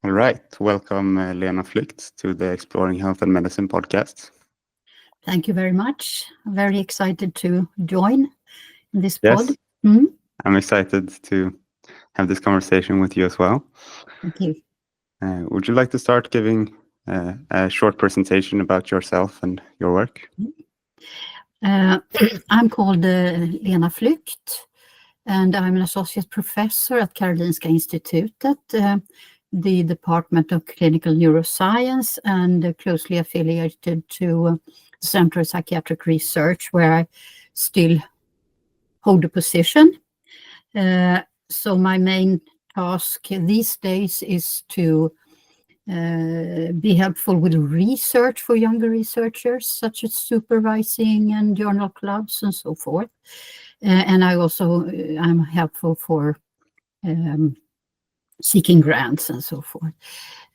All right. Welcome, Lena Flyckt, to the Exploring Health and Medicine podcast. Thank you very much. I'm very excited to join in this Yes, pod. I'm excited to have this conversation with you as well. Thank you. Would you like to start giving a short presentation about yourself and your work? I'm called Lena Flyckt, and I'm an associate professor at Karolinska Institutet, the Department of Clinical Neuroscience, and closely affiliated to the Center of Psychiatric Research, where I still hold a position. So my main task these days is to be helpful with research for younger researchers, such as supervising and journal clubs and so forth. And I'm helpful for seeking grants and so forth.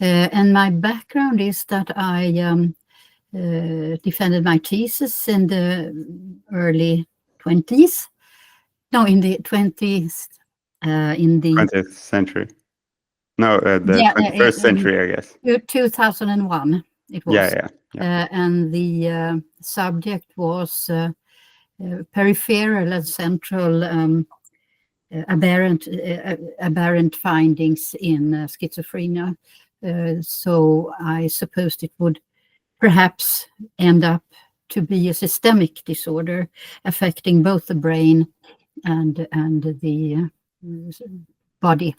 And my background is that I defended my thesis in the early 20s. No, in the 20s. In the 20th century. No, the 21st century, I guess. 2001 it was. Yeah. And the subject was peripheral and central aberrant findings in schizophrenia. So I supposed it would perhaps end up to be a systemic disorder affecting both the brain and the body.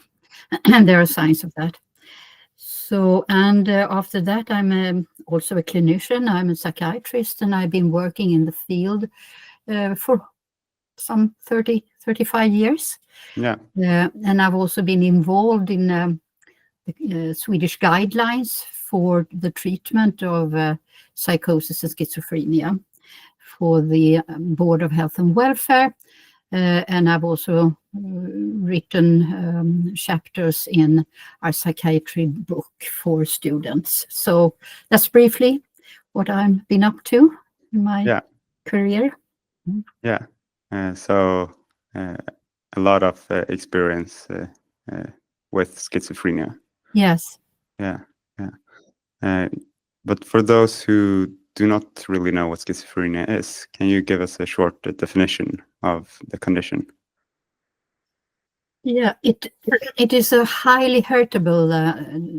And there are signs of that. So, and after that, I'm also a clinician. I'm a psychiatrist, and I've been working in the field for some 35 years. Yeah. And I've also been involved in the Swedish guidelines for the treatment of psychosis and schizophrenia for the Board of Health and Welfare. And I've also written chapters in our psychiatry book for students. So that's briefly what I've been up to in my career. Yeah. So a lot of experience with schizophrenia. Yes. Yeah. But for those who do not really know what schizophrenia is, can you give us a short definition of the condition? Yeah, it is a highly heritable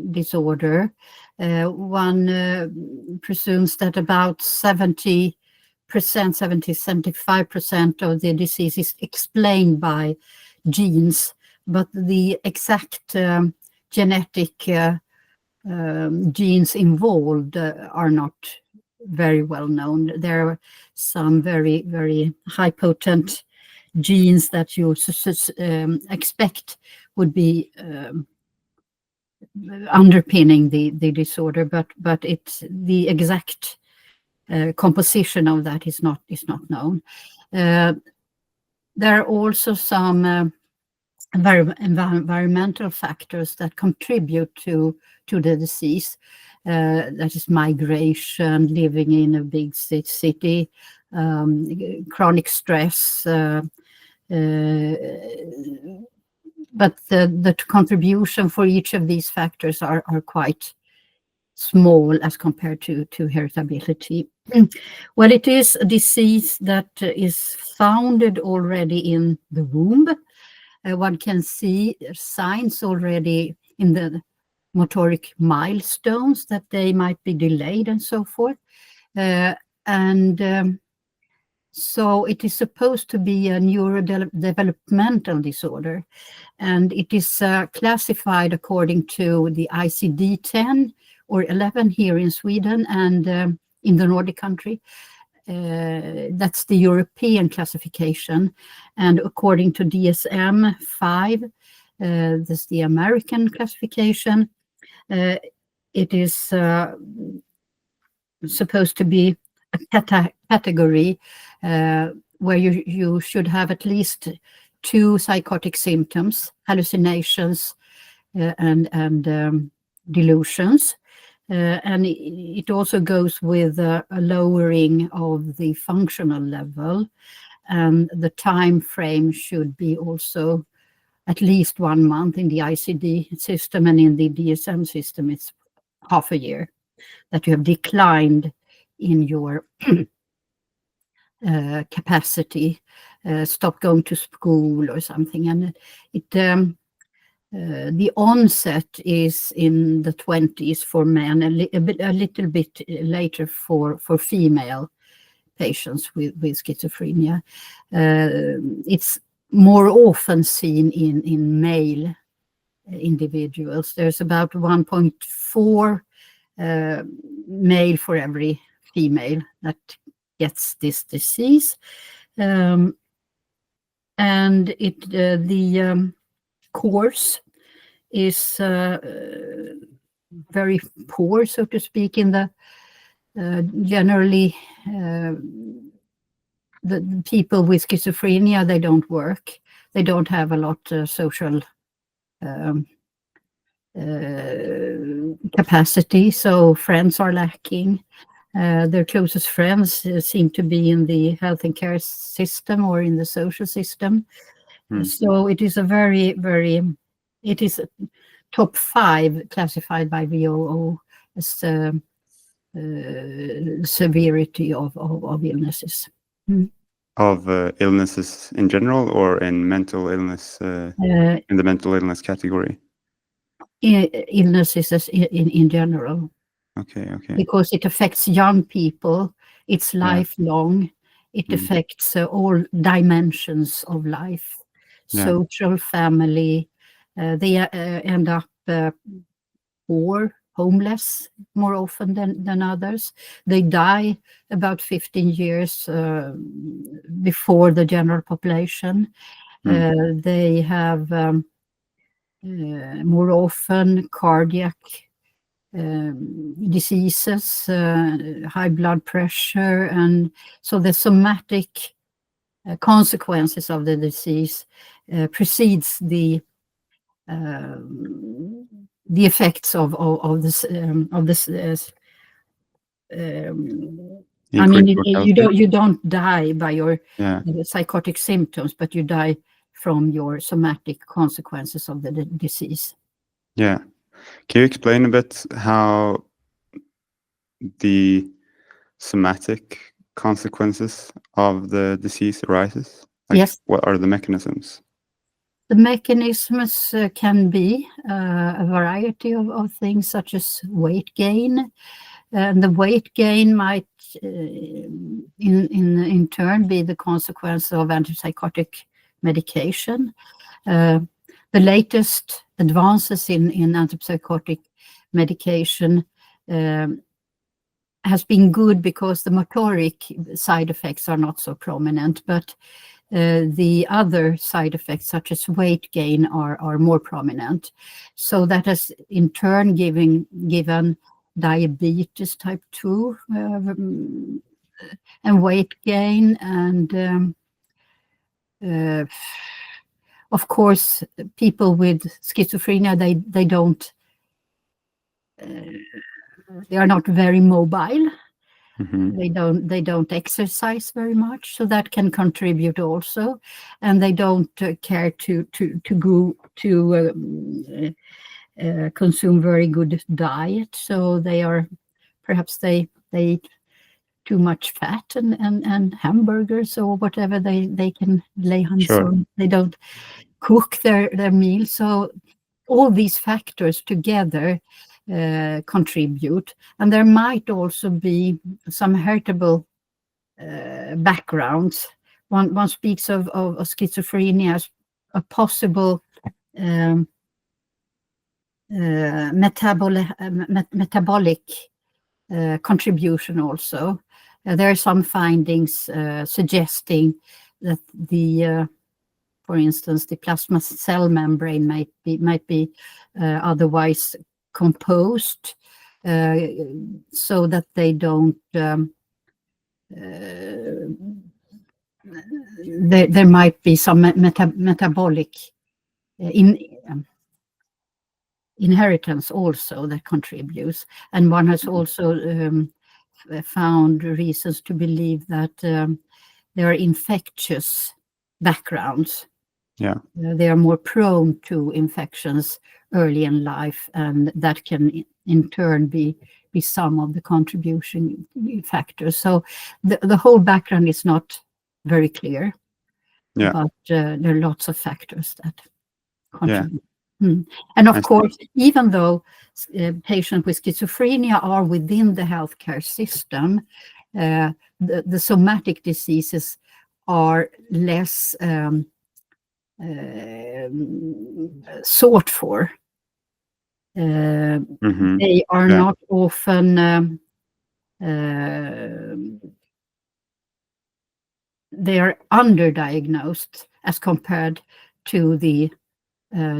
disorder. One presumes that about 75% of the disease is explained by genes, but the exact genetic genes involved are not very well known. There are some very, very high potent genes that you expect would be underpinning the disorder, but it's the exact composition of that is not known. There are also some environmental factors that contribute to the disease. That is migration, living in a big city, chronic stress, but the contribution for each of these factors are quite small as compared to heritability. Well, it is a disease that is founded already in the womb. One can see signs already in the motoric milestones that they might be delayed and so forth. So it is supposed to be a neurodevelopmental disorder, and it is classified according to the ICD-10 or 11 here in Sweden and in the Nordic country. That's the European classification, and according to DSM-5, that's the American classification. It is supposed to be a category where you should have at least 2 psychotic symptoms, hallucinations and delusions. And it also goes with a lowering of the functional level, and the time frame should be also at least 1 month. In the ICD system and in the DSM system, it's half a year that you have declined in your capacity, stop going to school or something. And the onset is in the 20s for men, a little bit later for female patients with schizophrenia. It's more often seen in male individuals. There's about 1.4 male for every female that gets this disease. And the course is very poor, so to speak, in the generally the people with schizophrenia, they don't work. They don't have a lot of social capacity, so friends are lacking. Their closest friends seem to be in the health and care system or in the social system. So it is a very, very, it is top 5 classified by VOO as severity of illnesses. Of illnesses in general, or in mental illness, in the mental illness category? Illnesses in general. Okay. Because it affects young people, it's lifelong, it affects all dimensions of life, social, family. They end up poor, homeless more often than others. They die about 15 years before the general population. They have more often cardiac diseases, high blood pressure, and so the somatic consequences of the disease precedes the effects of this. I mean, you don't die by your psychotic symptoms, but you die from your somatic consequences of the disease. Yeah. Can you explain a bit how the somatic consequences of the disease arises? Yes. What are the mechanisms? The mechanisms can be a variety of things, such as weight gain. And the weight gain might, in turn, be the consequence of antipsychotic medication. The latest advances in antipsychotic medication has been good because the motoric side effects are not so prominent, but the other side effects, such as weight gain, are more prominent. So that has in turn given diabetes type 2 and weight gain, and of course people with schizophrenia, they are not very mobile. They don't exercise very much, so that can contribute also, and they don't care to go to consume very good diet, so they eat too much fat and hamburgers or whatever they can lay hands on. They don't cook their meals, so all these factors together contribute. And there might also be some heritable backgrounds. One speaks of schizophrenia as a possible metabolic contribution also. There are some findings suggesting that for instance, the plasma cell membrane might be otherwise composed, so that they don't. There might be some metabolic inheritance also that contributes, and one has also found reasons to believe that there are infectious backgrounds Yeah. They are more prone to infections early in life, and that can in turn be some of the contribution factors. So the whole background is not very clear, Yeah. but there are lots of factors that Yeah. contribute. And of I see. course, even though patients with schizophrenia are within the healthcare system, the somatic diseases are less sought for. Mhm. They are Yeah. not often they are underdiagnosed as compared to the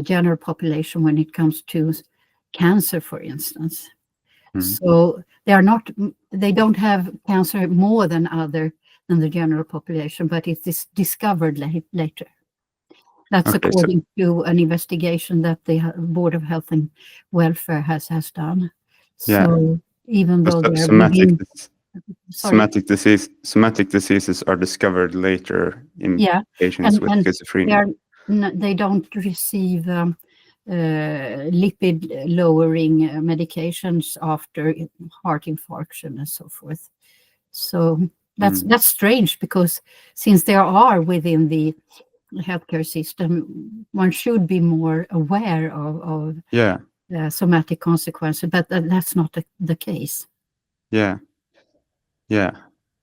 general population when it comes to cancer, for instance. So they don't have cancer more than the general population, but it is discovered later. That's Okay. So according to an investigation that the Board of Health and Welfare has done. yeah. So even though they're Somatic within, sorry, somatic diseases are discovered later in yeah, patients with and schizophrenia. they don't receive lipid lowering medications after heart infarction and so forth. So that's strange, because since they are within the healthcare system, one should be more aware of Yeah. somatic consequences, but that's not the case. Yeah. Yeah.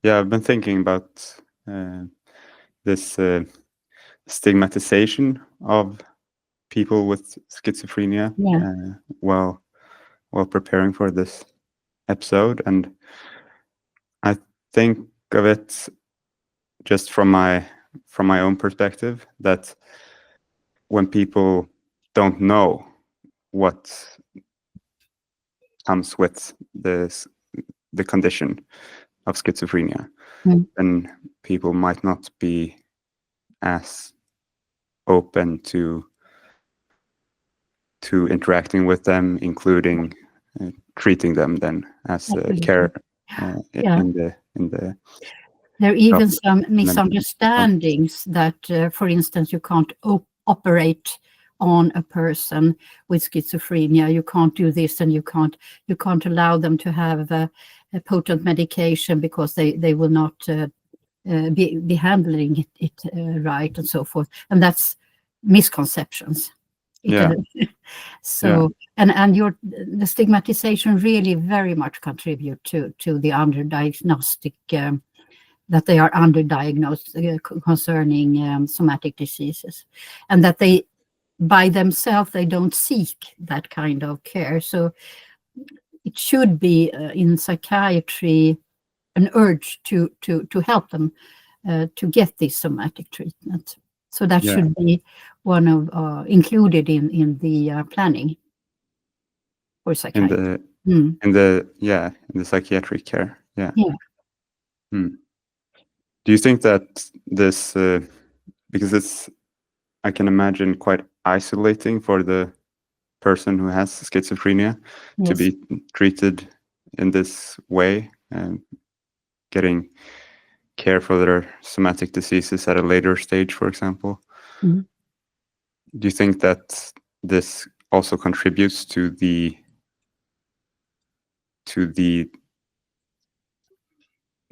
Yeah. I've been thinking about this stigmatization of people with schizophrenia Yeah. while preparing for this episode, and I think of it just from my own perspective, that when people don't know what comes with the condition of schizophrenia, then people might not be as open to interacting with them, including treating them then as care Yeah. in the There are even some mental misunderstandings that, for instance, you can't operate on a person with schizophrenia. You can't do this, and you can't allow them to have a potent medication because they will not be handling it right, and so forth. And that's misconceptions. Yeah. So and the stigmatization really very much contribute to the underdiagnostic that they are underdiagnosed concerning somatic diseases, and that they by themselves they don't seek that kind of care. So it should be in psychiatry an urge to help them to get this somatic treatment. So that should be one of included in the planning for psychiatry. in the psychiatric care. Yeah. Do you think that this because it's, I can imagine, quite isolating for the person who has schizophrenia to Yes. be treated in this way and getting care for their somatic diseases at a later stage, for example? Mhm. Do you think that this also contributes to the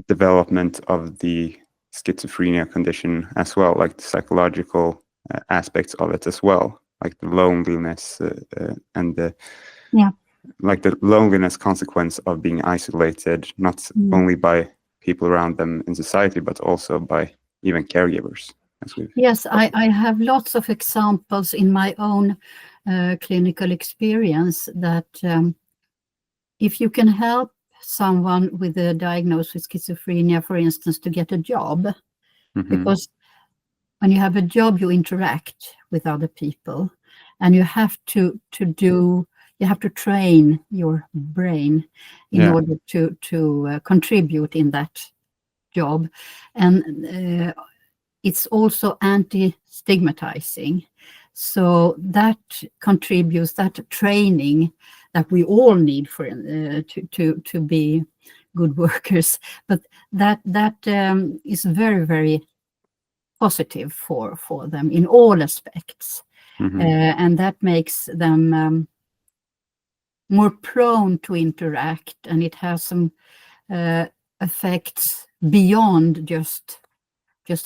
development of the schizophrenia condition as well, like the psychological aspects of it as well, like the loneliness and the like the loneliness consequence of being isolated, not only by people around them in society, but also by even caregivers, as we've Yes, I have lots of examples in my own clinical experience that if you can help someone with a diagnosis with schizophrenia, for instance, to get a job, because when you have a job, you interact with other people, and you have to train your brain in order to contribute in that job, and it's also anti-stigmatizing. So that contributes, that training that we all need for to be good workers. But that is very, very positive for them in all aspects. Mm-hmm. And that makes them more prone to interact, and it has some effects beyond just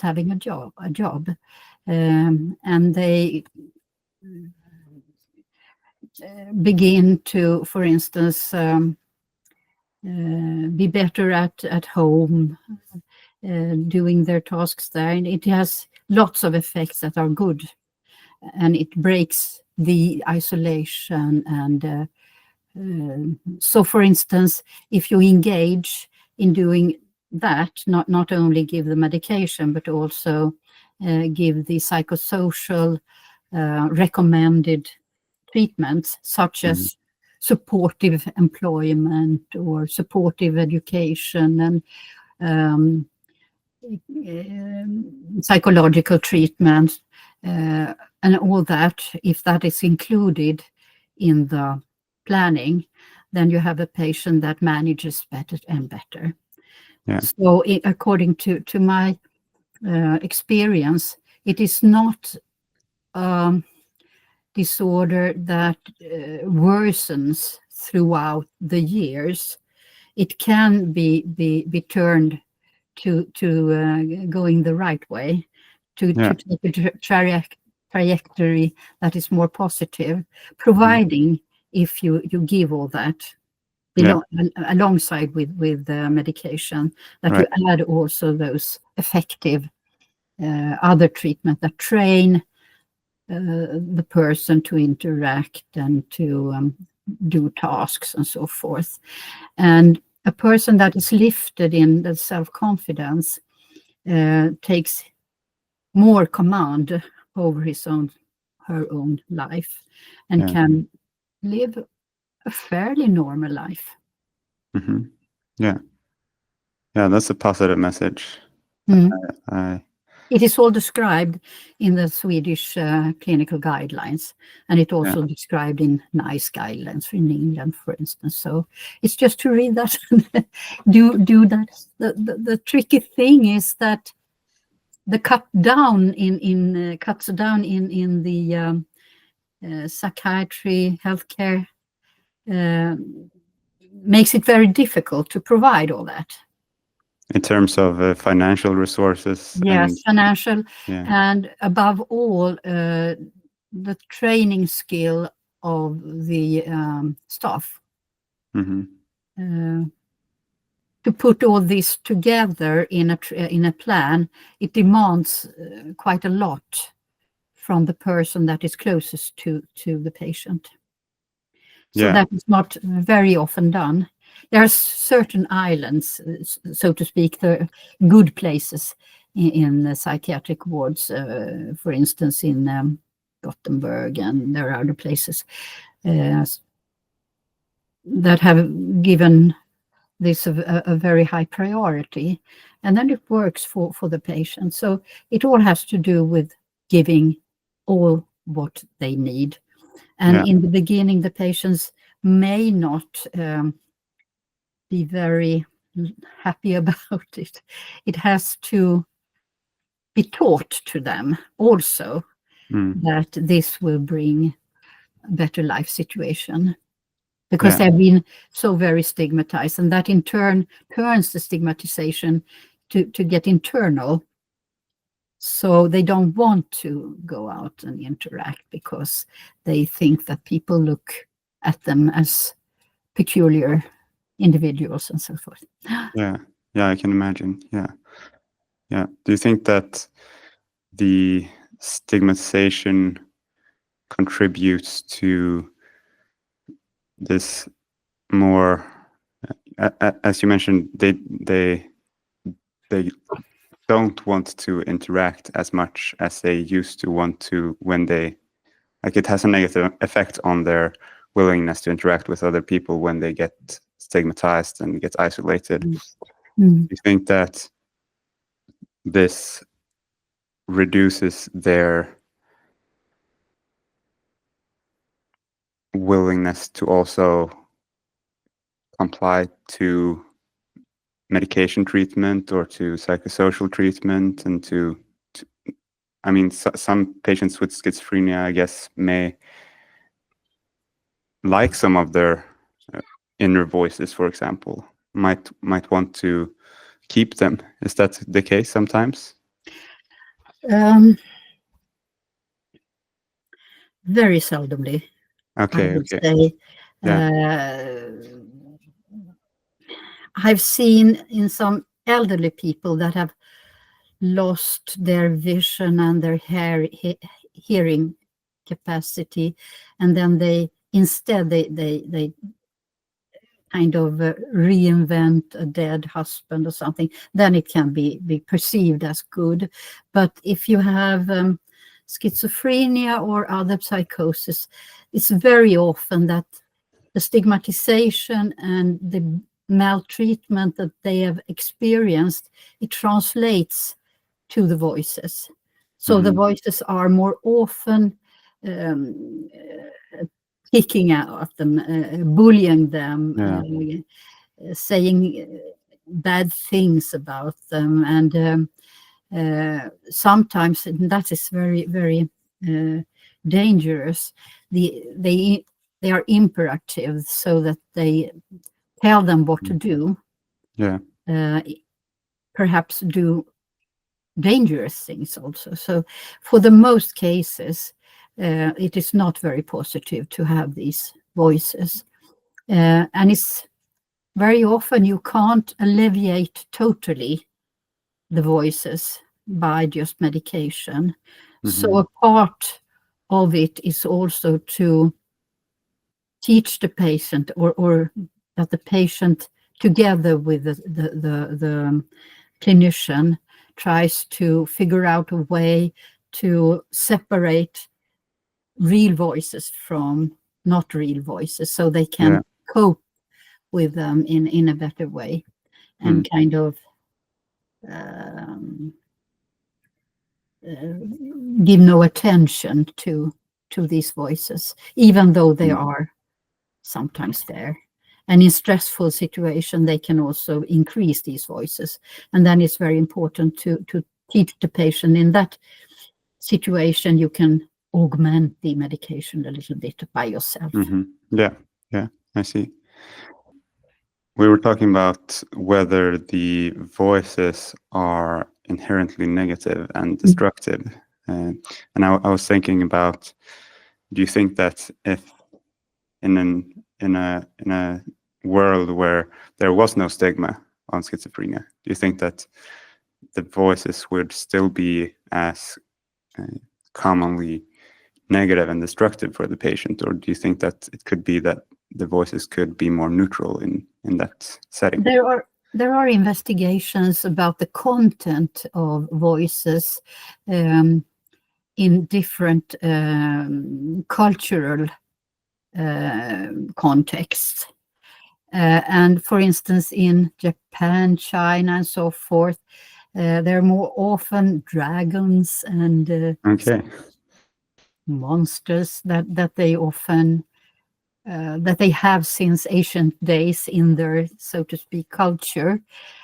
having a job. And they begin to, for instance, be better at home, doing their tasks there. And it has lots of effects that are good, and it breaks the isolation. And so, for instance, if you engage in doing that, not only give the medication, but also give the psychosocial recommended treatments, such as supportive employment or supportive education and psychological treatment, and all that, if that is included in the planning, then you have a patient that manages better and better. Yeah. So according to my experience, it is not disorder that worsens throughout the years. It can be turned to going the right way, to take a trajectory that is more positive, providing if you give all that alongside with medication, that you add also those effective other treatment that train the person to interact and to do tasks and so forth. And a person that is lifted in the self-confidence takes more command over her own life, and can live a fairly normal life. Mm-hmm. Yeah, that's a positive message. It is all described in the Swedish clinical guidelines, and it also described in NICE guidelines in England, for instance. So it's just to read that and do that. The tricky thing is that the cuts down in the psychiatry healthcare makes it very difficult to provide all that. In terms of financial resources? Yes, financial, and above all, the training skill of the staff. Mm-hmm. To put all this together in a plan, it demands quite a lot from the person that is closest to the patient. So that is not very often done. There are certain islands, so to speak, the good places in the psychiatric wards, for instance, in Gothenburg, and there are other places that have given this a very high priority, and then it works for the patient. So it all has to do with giving all what they need. And in the beginning, the patients may not be very happy about it. It has to be taught to them also that this will bring a better life situation, because they've been so very stigmatized, and that in turn turns the stigmatization to get internal. So they don't want to go out and interact because they think that people look at them as peculiar individuals and so forth. Yeah, I can imagine. Yeah. Do you think that the stigmatization contributes to this more, as you mentioned, they don't want to interact as much as they used to want to when they, like, it has a negative effect on their willingness to interact with other people when they get stigmatized and get isolated. Do you think that this reduces their willingness to also comply to medication treatment or to psychosocial treatment, and to I mean, some patients with schizophrenia, I guess, may like some of their inner voices, for example, might want to keep them. Is that the case sometimes? Very seldomly, Okay, I would okay. say. Yeah. I've seen in some elderly people that have lost their vision and their hearing capacity, and then they kind of reinvent a dead husband or something. Then it can be perceived as good. But if you have schizophrenia or other psychosis, it's very often that the stigmatization and the maltreatment that they have experienced, it translates to the voices. So the voices are more often kicking out at them, bullying them, saying bad things about them. And sometimes that is very, very dangerous. They are imperative, so that they tell them what to do. Yeah. Perhaps do dangerous things also. So for the most cases, it is not very positive to have these voices. And it's very often you can't alleviate totally the voices by just medication. So a part of it is also to teach the patient, or that the patient, together with the clinician, tries to figure out a way to separate real voices from not real voices, so they can cope with them in a better way, and kind of give no attention to these voices, even though they are sometimes there. And in stressful situation, they can also increase these voices. And then it's very important to teach the patient in that situation. You can augment the medication a little bit by yourself. Yeah, I see. We were talking about whether the voices are inherently negative and destructive. And I was thinking about, do you think that if in a world where there was no stigma on schizophrenia, do you think that the voices would still be as commonly negative and destructive for the patient, or do you think that it could be that the voices could be more neutral in that setting? There are investigations about the content of voices in different cultural contexts. And for instance, in Japan, China, and so forth, there are more often dragons and monsters that they often that they have since ancient days in their, so to speak, culture.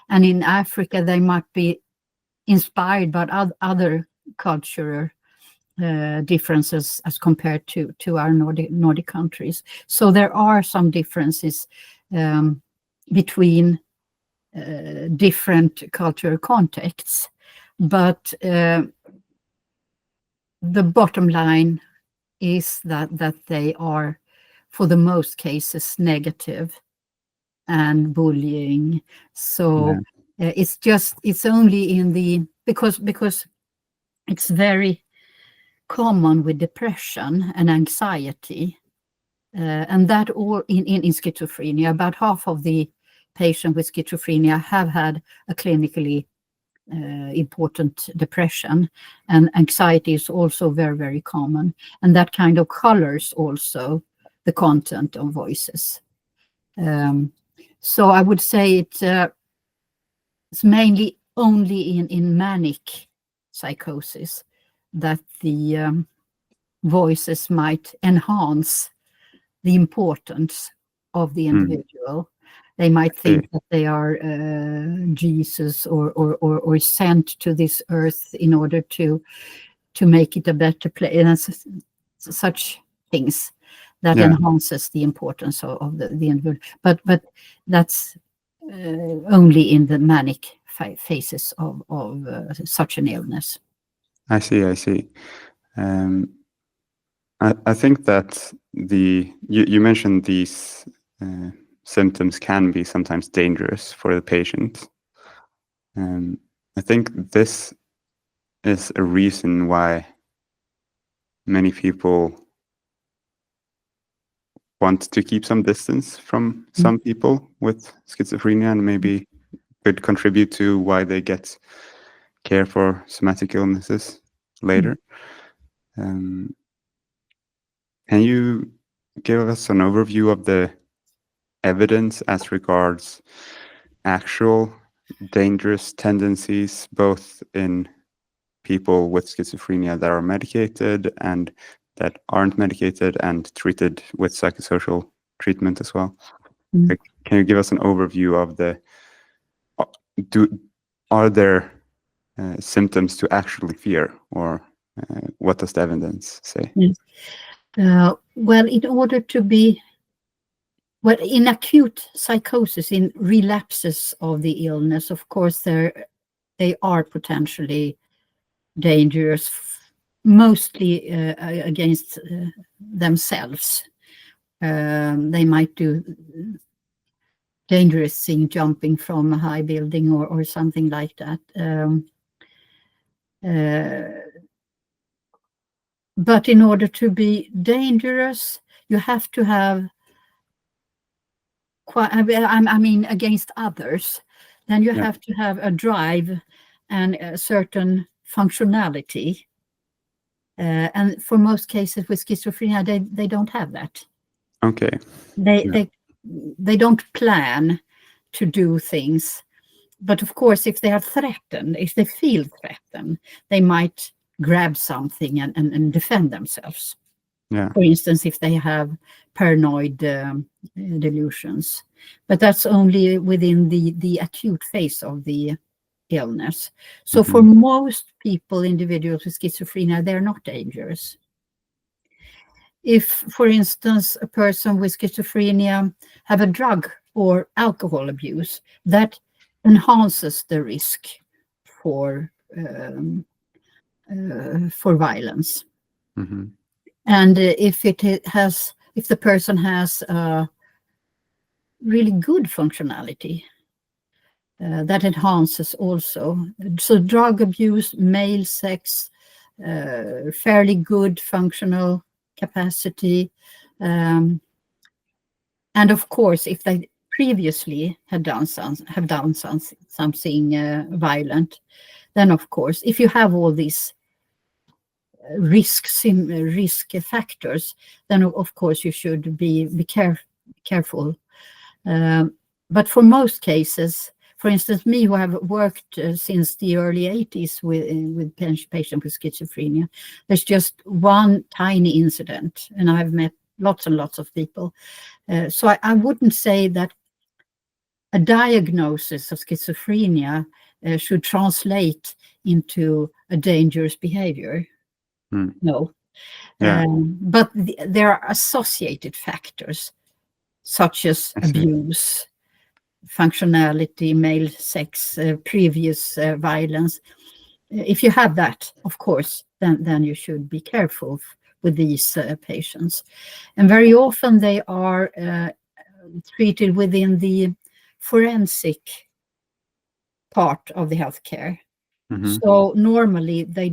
And in Africa, they might be inspired by other cultural differences as compared to our Nordic countries. So there are some differences between different cultural contexts, but the bottom line is that they are, for the most cases, negative and bullying. So it's only in the, because it's very common with depression and anxiety, and that all in schizophrenia. About half of the patients with schizophrenia have had a clinically important depression, and anxiety is also very, very common, and that kind of colors also the content of voices. So I would say it's mainly only in manic psychosis that the voices might enhance the importance of the individual. They might think that they are Jesus or sent to this earth in order to to make it a better place, and such things that enhances the importance of the individual. But that's only in the manic phases of such an illness. I see. I think that you mentioned these symptoms can be sometimes dangerous for the patient. I think this is a reason why many people want to keep some distance from some people with schizophrenia, and maybe could contribute to why they get care for somatic illnesses later. Can you give us an overview of the evidence as regards actual dangerous tendencies, both in people with schizophrenia that are medicated and that aren't medicated and treated with psychosocial treatment as well? Can you give us an overview of are there symptoms to actually fear, or what does the evidence say? Well, in order to be, in acute psychosis, in relapses of the illness, of course, they are potentially dangerous, mostly against themselves. They might do dangerous thing, jumping from a high building or something like that. But in order to be dangerous, you have to have against others, then you have to have a drive and a certain functionality. And for most cases with schizophrenia, they don't have that. Okay. They don't plan to do things. But of course, if they are threatened, if they feel threatened, they might grab something and defend themselves. For instance, if they have paranoid delusions. But that's only within the acute phase of the illness. So for most people, individuals with schizophrenia, they're not dangerous. If, for instance, a person with schizophrenia have a drug or alcohol abuse, that enhances the risk for violence. And if the person has really good functionality, that enhances also. So drug abuse, male sex, fairly good functional capacity, and of course, if they previously have done something violent, then of course, if you have all these risk factors, then of course you should be careful. But for most cases, for instance, me who have worked since the early 80s with patients with schizophrenia, there's just one tiny incident, and I've met lots and lots of people. So I wouldn't say that a diagnosis of schizophrenia should translate into a dangerous behavior. No. But there are associated factors such as abuse, functionality, male sex, previous violence. If you have that, of course, then you should be careful with these patients. And very often they are treated within the forensic part of the healthcare. So normally they're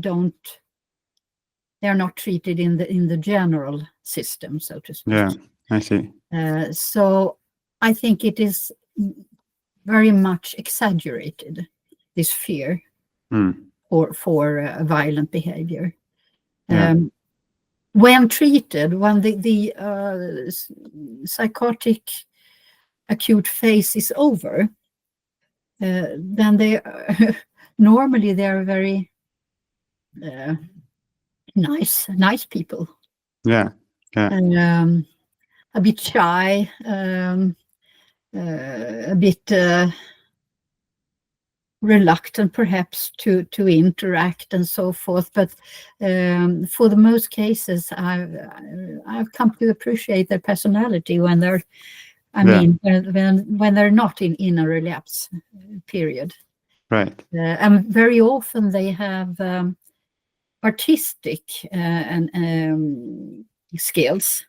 not treated in the general system, so to speak. Yeah, I see. So I think it is very much exaggerated, this fear for violent behavior. When treated, when the psychotic acute phase is over, then they normally they're very nice people. And a bit shy, a bit reluctant perhaps to interact and so forth. But for the most cases, I've come to appreciate their personality when they're, I mean, when they're not in a relapse period. Right. And very often they have artistic and skills.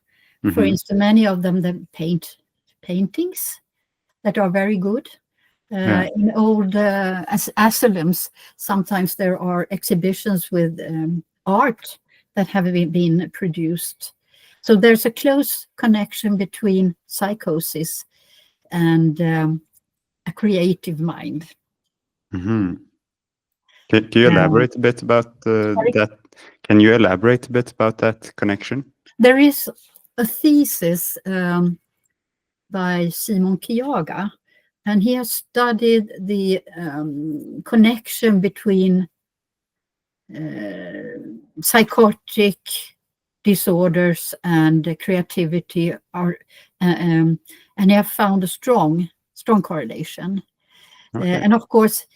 For instance, many of them they paint paintings that are very good. In old asylums, sometimes there are exhibitions with art that have been produced. So there's a close connection between psychosis and a creative mind. Can you elaborate a bit about that? Can you elaborate a bit about that connection? There is a thesis by Simon Kiyaga, and he has studied the connection between psychotic disorders and creativity, and he have found a strong correlation. And of course,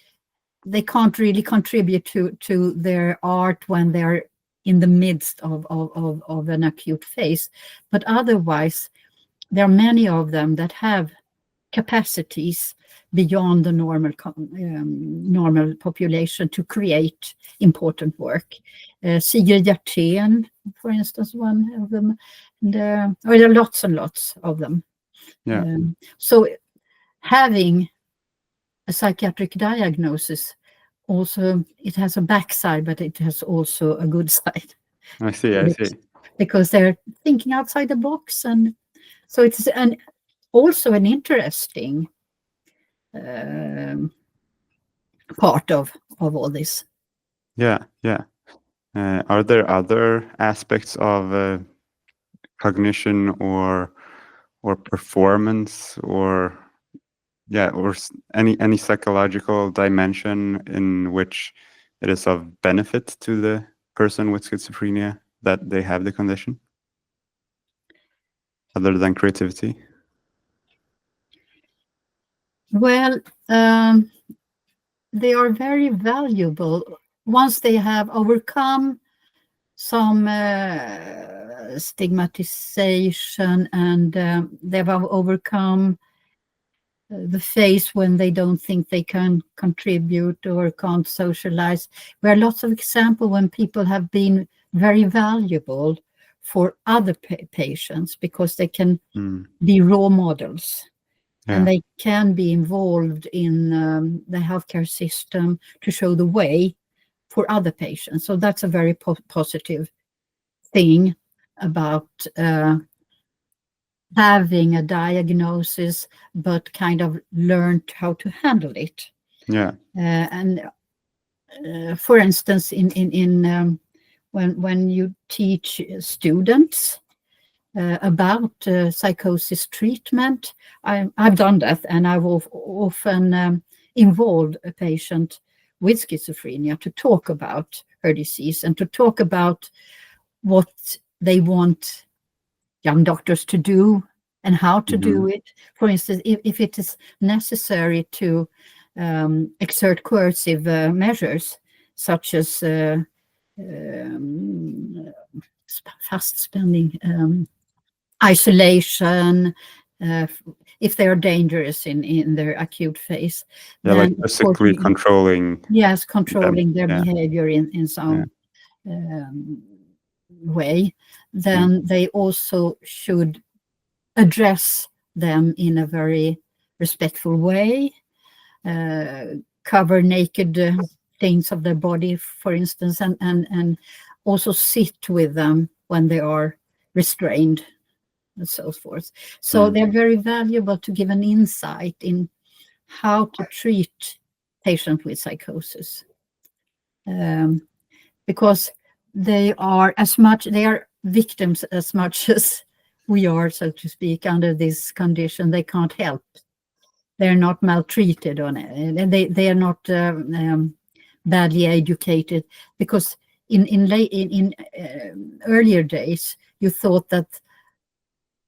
they can't really contribute to their art when they're in the midst of an acute phase, but otherwise, there are many of them that have capacities beyond the normal population to create important work. Sigrid Hjertén, for instance, one of them. And, there are lots and lots of them. So having a psychiatric diagnosis also, it has a backside, but it has also a good side. I see. Because they're thinking outside the box, and so it's also an interesting part of all this. Yeah. Are there other aspects of cognition or performance or any psychological dimension in which it is of benefit to the person with schizophrenia that they have the condition, other than creativity? Well, they are very valuable once they have overcome some stigmatization, and they have overcome the phase when they don't think they can contribute or can't socialize. There are lots of examples when people have been very valuable for other patients because they can be role models. And they can be involved in the healthcare system to show the way for other patients. So that's a very positive thing about having a diagnosis, but kind of learned how to handle it. And for instance, when you teach students about psychosis treatment, I've done that, and I've often involved a patient with schizophrenia to talk about her disease and to talk about what they want young doctors to do and how to do it. For instance, if it is necessary to exert coercive measures, such as fast spending, isolation, if they are dangerous in their acute phase. Like physically controlling. Yes, controlling their behavior in some way. Then they also should address them in a very respectful way, cover naked things of their body, for instance, and also sit with them when they are restrained and so forth. So they're very valuable to give an insight in how to treat patients with psychosis, because they are victims as much as we are, so to speak, under this condition. They can't help. They're not maltreated on it, and they are not badly educated, because in earlier days you thought that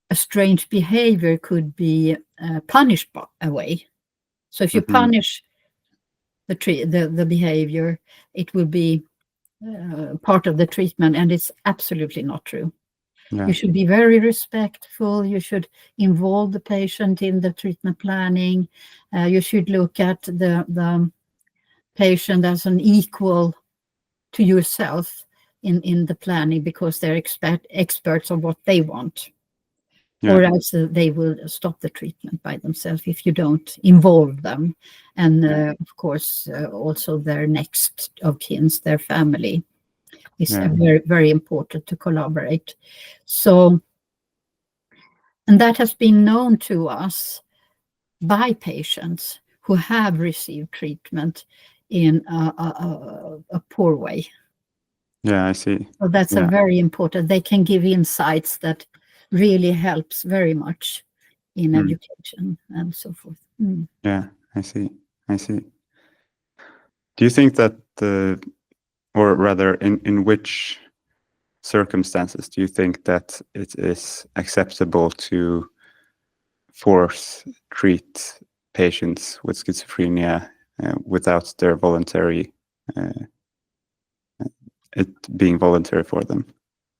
a strange behavior could be punished away. So if you punish the behavior, it will be part of the treatment, and it's absolutely not true. Yeah. You should be very respectful. You should involve the patient in the treatment planning. You should look at the patient as an equal to yourself in the planning, because they're experts on what they want. Yeah. Or else they will stop the treatment by themselves if you don't involve them. And of course, also their next of kins, their family, is very, very important to collaborate. So, and that has been known to us by patients who have received treatment in a poor way. Yeah, I see. So that's a very important. They can give insights that really helps very much in education and so forth. Yeah, I see. Do you think that or rather, in which circumstances do you think that it is acceptable to treat patients with schizophrenia without their voluntary, it being voluntary for them?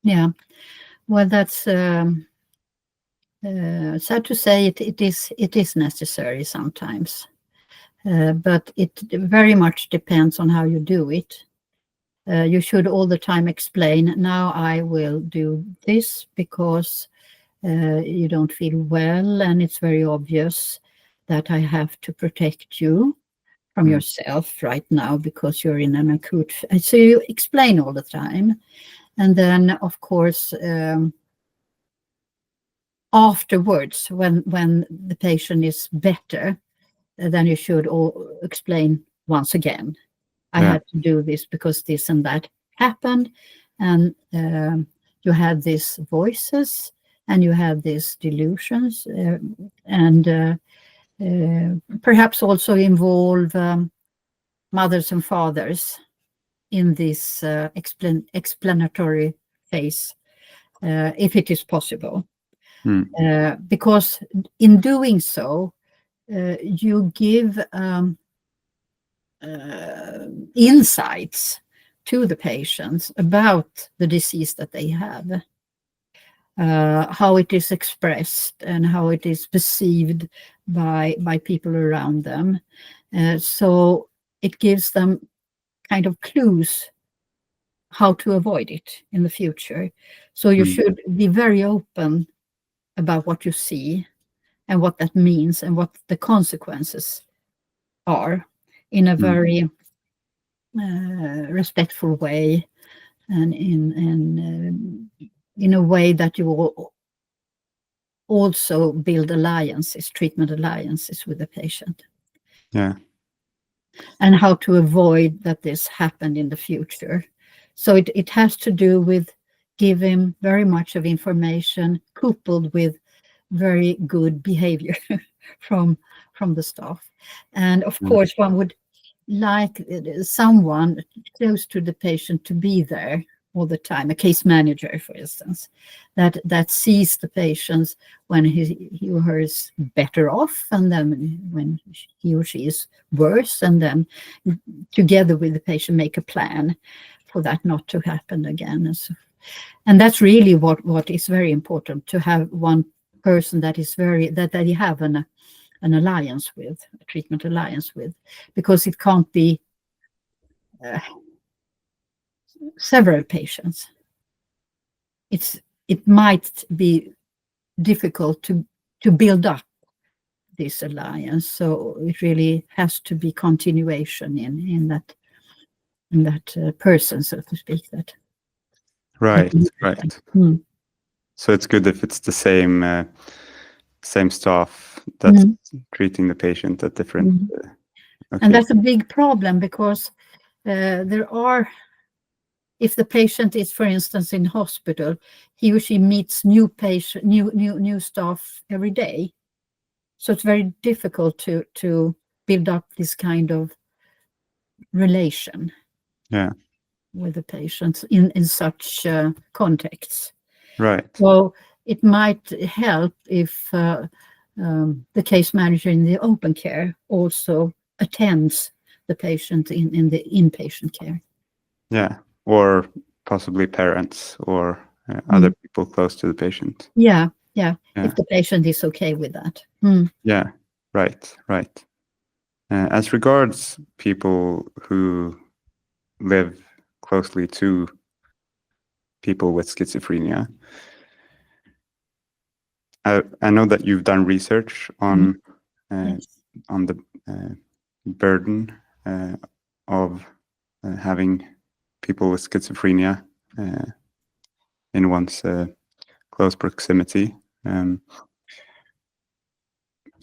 Yeah, well, that's sad to say. It is necessary sometimes, but it very much depends on how you do it. You should all the time explain, now I will do this because you don't feel well, and it's very obvious that I have to protect you from yourself right now because you're in an acute. So you explain all the time. And then, of course, afterwards, when the patient is better, then you should explain once again. I had to do this because this and that happened, and you had these voices, and you had these delusions, and perhaps also involve mothers and fathers in this explanatory phase, if it is possible. Because in doing so, you give insights to the patients about the disease that they have, how it is expressed and how it is perceived by people around them. So it gives them kind of clues how to avoid it in the future. So you should be very open about what you see and what that means and what the consequences are, in a very respectful way, and in a way that you will also build treatment alliances with the patient. Yeah. And how to avoid that this happened in the future. So it has to do with giving very much of information coupled with very good behavior from the staff. And of course, one would like someone close to the patient to be there all the time, a case manager, for instance, that sees the patients when he or her is better off, and then when he or she is worse, and then together with the patient make a plan for that not to happen again. And that's really what is very important, to have one person that is that you have an alliance with, a treatment alliance with, because it can't be several patients. It might be difficult to build up this alliance, so it really has to be continuation in that person, so to speak. That Right. So it's good if it's the same staff that's treating the patient at different. Okay. And that's a big problem, because if the patient is, for instance, in hospital, he or she meets new staff every day. So it's very difficult to build up this kind of relation with the patients in such contexts. Right. So it might help if the case manager in the open care also attends the patient in the inpatient care. Yeah, or possibly parents or other people close to the patient. Yeah, if the patient is okay with that. Yeah, right. As regards people who live closely to people with schizophrenia, I know that you've done research on Yes. on the burden of having people with schizophrenia in one's close proximity.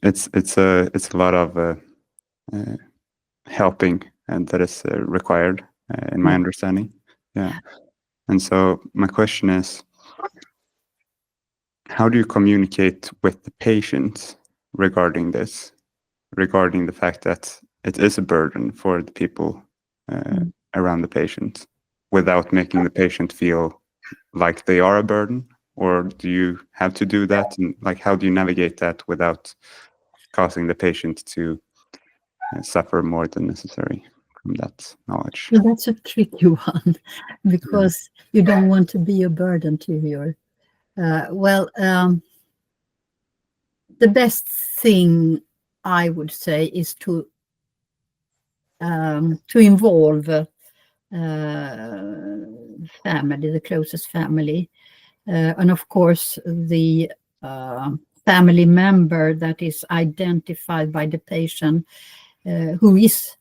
It's a lot of helping and that is required in my understanding. Yeah. And so my question is, how do you communicate with the patient regarding this, regarding the fact that it is a burden for the people around the patient, without making the patient feel like they are a burden? Or do you have to do that? And like, how do you navigate that without causing the patient to suffer more than necessary from that knowledge? Well, that's a tricky one because you don't want to be a burden to your the best thing I would say is to involve family, the closest family, and of course the family member that is identified by the patient, who is,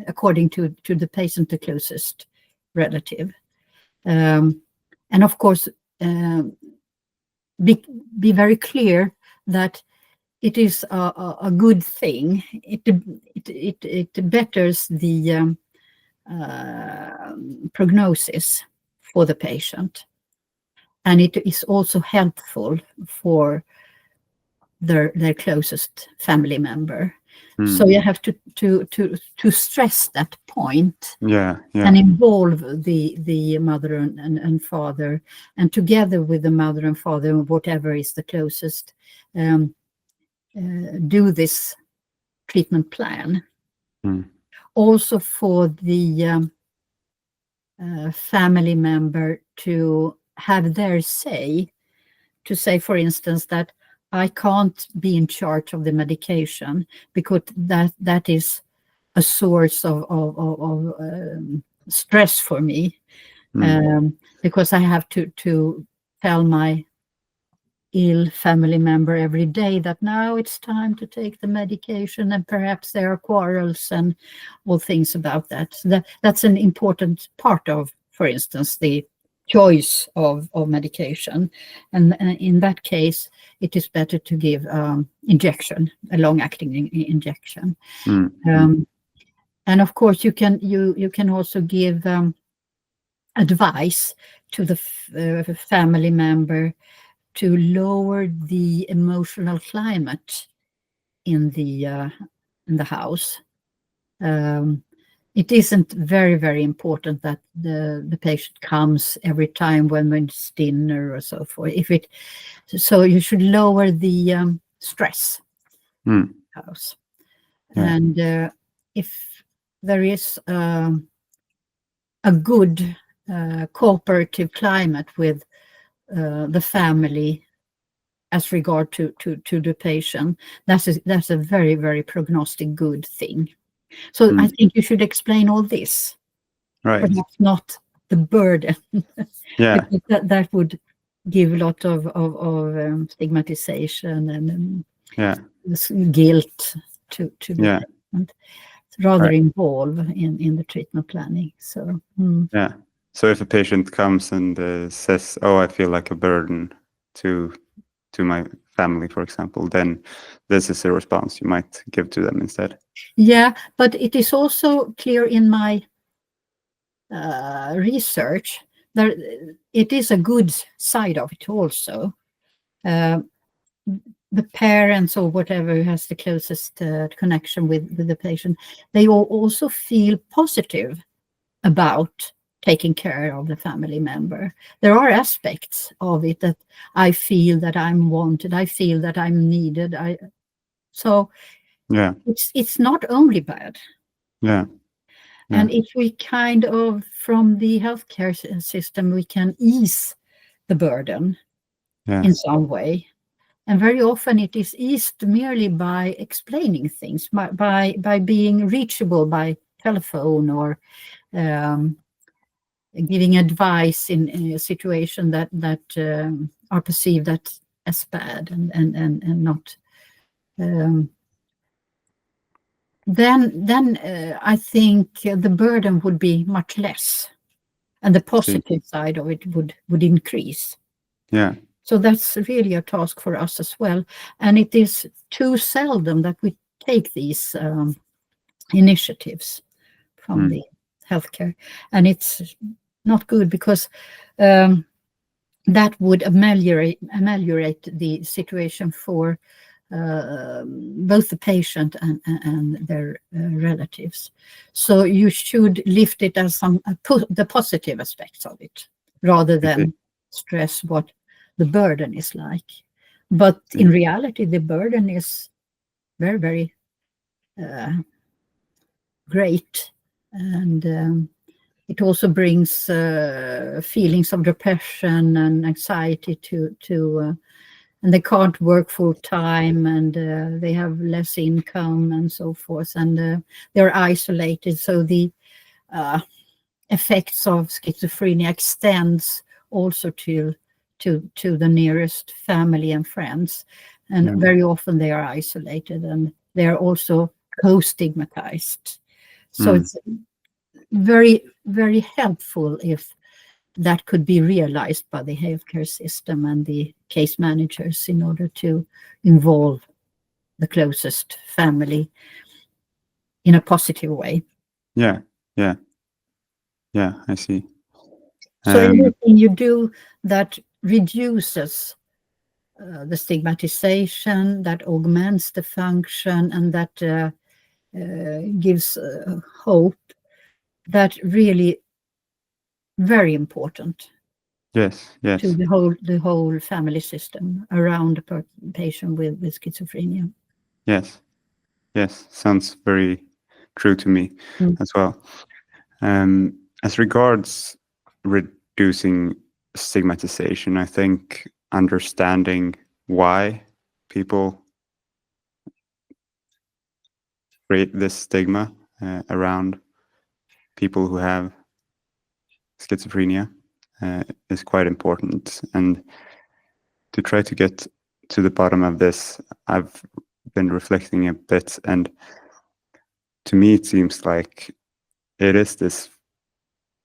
according to the patient, the closest relative, and of course be very clear that it is a good thing. It betters the prognosis for the patient, and it is also helpful for their closest family member. So you have to stress that point, and involve the mother and father, and together with the mother and father, whatever is the closest, do this treatment plan. Also for the family member to have their say, to say, for instance, that I can't be in charge of the medication because that is a source of stress for me, because I have to tell my ill family member every day that now it's time to take the medication, and perhaps there are quarrels and all things about that. That's an important part of, for instance, the choice of medication, and in that case it is better to give injection, a long-acting injection. And of course you can also give advice to the family member to lower the emotional climate in the house. It isn't very, very important that the patient comes every time when it's dinner or so forth. So you should lower the stress in the house. And if there is a good cooperative climate with the family as regard to the patient, that's a very, very prognostic good thing. So I think you should explain all this, right? But that's not the burden. Yeah, because that would give a lot of stigmatization and guilt to the patient. Rather involve in the treatment planning. So So if a patient comes and says, "Oh, I feel like a burden to my family," for example, then this is a response you might give to them instead. Yeah, but it is also clear in my research that it is a good side of it also. The parents or whatever who has the closest connection with the patient, they will also feel positive about taking care of the family member. There are aspects of it that I feel that I'm wanted, I feel that I'm needed. So it's not only bad. Yeah. And if we kind of, from the healthcare system, we can ease the burden in some way. And very often it is eased merely by explaining things, by being reachable by telephone, or giving advice in a situation that are perceived as bad and not. Then I think the burden would be much less, and the positive side of it would increase. Yeah. So that's really a task for us as well. And it is too seldom that we take these initiatives from the healthcare. And it's not good, because that would ameliorate the situation for both the patient and their relatives. So you should lift it as the positive aspects of it, rather than stress what the burden is like. But in reality, the burden is very, very great, and it also brings feelings of depression and anxiety to and they can't work full time, and they have less income and so forth, and they're isolated. So the effects of schizophrenia extends also to the nearest family and friends, and very often they are isolated, and they are also co-stigmatized. So it's very, very helpful if that could be realized by the healthcare system and the case managers in order to involve the closest family in a positive way. Yeah, I see. So anything you do that reduces the stigmatization, that augments the function, and that gives hope, that really very important. Yes. To the whole family system around a patient with schizophrenia. Yes. Sounds very true to me as well. As regards reducing stigmatization, I think understanding why people create this stigma around people who have schizophrenia is quite important. And to try to get to the bottom of this, I've been reflecting a bit, and to me it seems like it is this,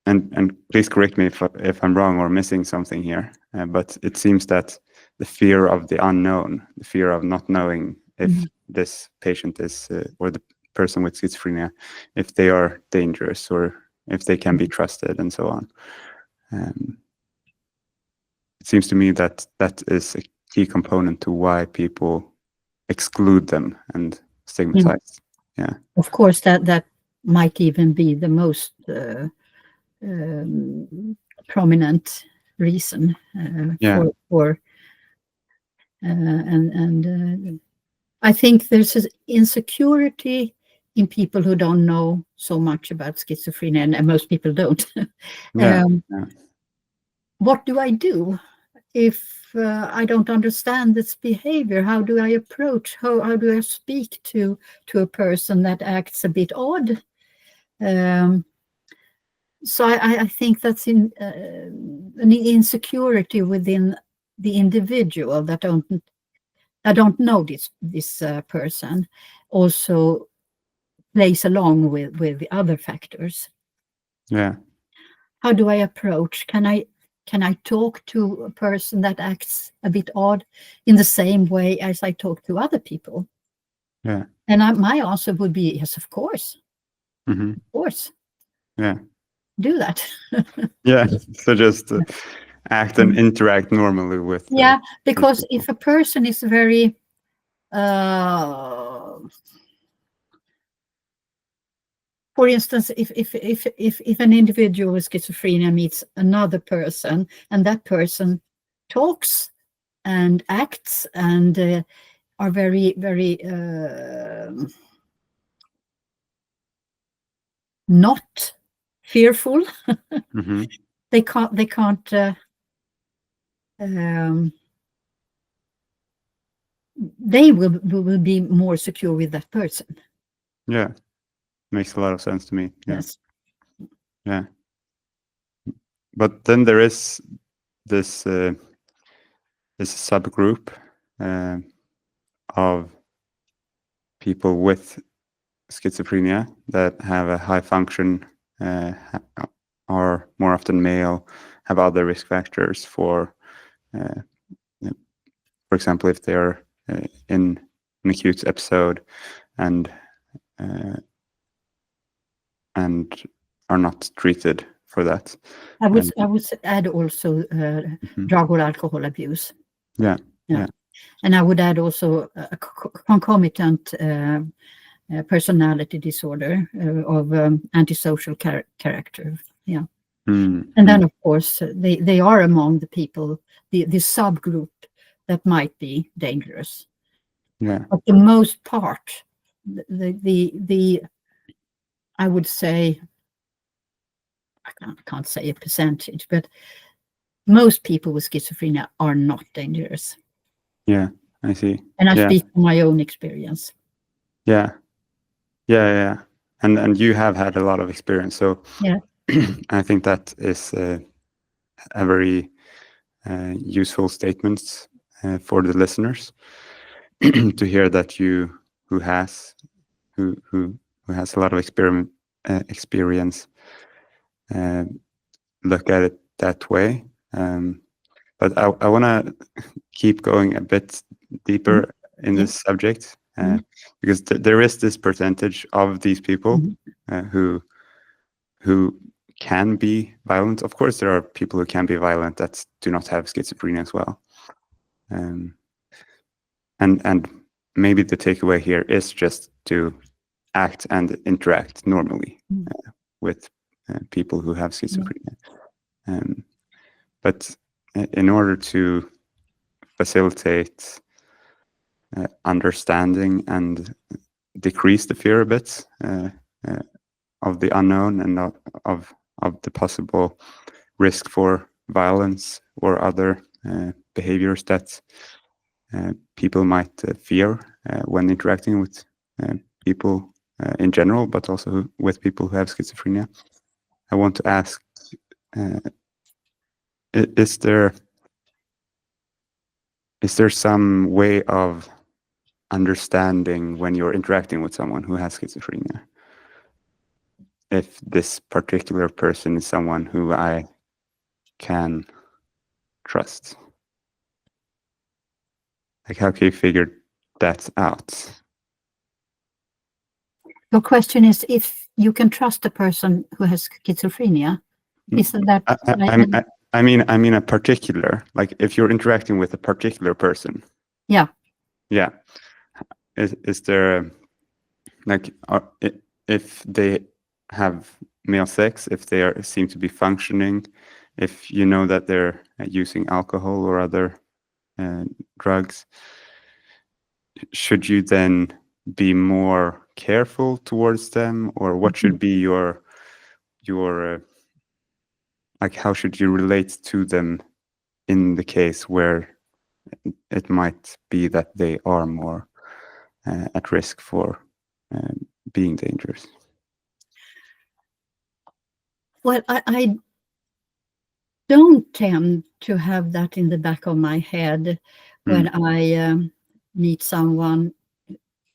and please correct me if I'm wrong or missing something here, but it seems that the fear of the unknown, the fear of not knowing if this patient is, or the person with schizophrenia, if they are dangerous or if they can be trusted and so on. It seems to me that that is a key component to why people exclude them and stigmatize. Yeah. Of course, that might even be the most prominent reason for and I think there's an insecurity in people who don't know so much about schizophrenia, and most people don't. What do I do if I don't understand this behavior? How do I approach? How do I speak to a person that acts a bit odd? So I think that's an insecurity within the individual that I don't know this person, also plays along with the other factors. Yeah. How do I approach? Can I talk to a person that acts a bit odd in the same way as I talk to other people? Yeah. And my answer would be yes, of course. Of course. Yeah. Do that. Yeah. So just act and interact normally with. Because if a person is very for instance, if an individual with schizophrenia meets another person, and that person talks and acts and are very, very not fearful. Mm-hmm. They can't they will be more secure with that person. Yeah, makes a lot of sense to me. Yeah. Yes. Yeah. But then there is this subgroup of people with schizophrenia that have a high function, are more often male, have other risk factors for example, if they are in an acute episode and are not treated for that. I would add also drug or alcohol abuse. Yeah. And I would add also a concomitant personality disorder of antisocial character. Yeah. And then, of course, they are among the people, the subgroup that might be dangerous. Yeah. But the most part, the I would say, I can't say a percentage, but most people with schizophrenia are not dangerous. Yeah, I see. And I speak from my own experience. Yeah. And you have had a lot of experience, so yeah. I think that is a very useful statement for the listeners to hear that you who has a lot of experience look at it that way. But I want to keep going a bit deeper in this subject because there is this percentage of these people who can be violent. Of course, there are people who can be violent that do not have schizophrenia as well. And maybe the takeaway here is just to act and interact normally with people who have schizophrenia. But in order to facilitate understanding and decrease the fear a bit of the unknown and of the possible risk for violence or other behaviors that people might fear when interacting with people in general, but also with people who have schizophrenia. I want to ask, is there some way of understanding when you're interacting with someone who has schizophrenia if this particular person is someone who I can trust? Like, how can you figure that out? Your question is if you can trust a person who has schizophrenia. Isn't that? I mean a particular, like if you're interacting with a particular person. Yeah. Yeah. Is there like if they have male sex, if they seem to be functioning, if you know that they're using alcohol or other drugs, should you then be more careful towards them, or what should be your like, how should you relate to them in the case where it might be that they are more at risk for being dangerous? Well, I don't tend to have that in the back of my head when I meet someone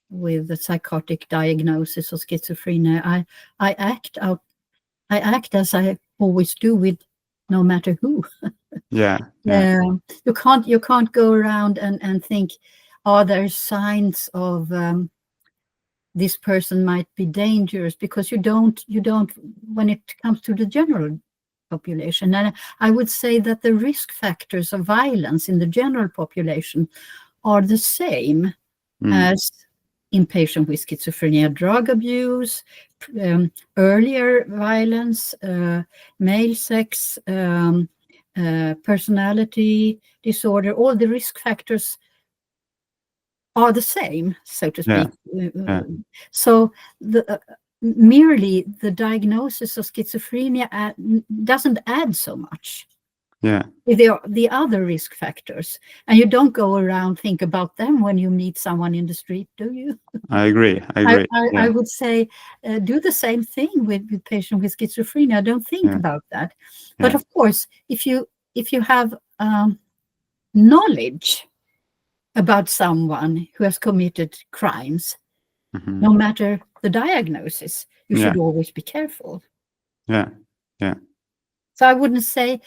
with a psychotic diagnosis of schizophrenia. I act as I always do with no matter who. Yeah. You can't go around and think, are there signs of this person might be dangerous, because you don't when it comes to the general population. And I would say that the risk factors of violence in the general population are the same as in patients with schizophrenia: drug abuse, earlier violence, male sex, personality disorder. All the risk factors are the same, so to speak. So merely the diagnosis of schizophrenia doesn't add so much. Yeah. The other risk factors, and you don't go around think about them when you meet someone in the street, do you? I agree. I would say do the same thing with patients with schizophrenia. Don't think about that. But of course, if you have knowledge about someone who has committed crimes, no matter the diagnosis, you should always be careful. Yeah. So I wouldn't say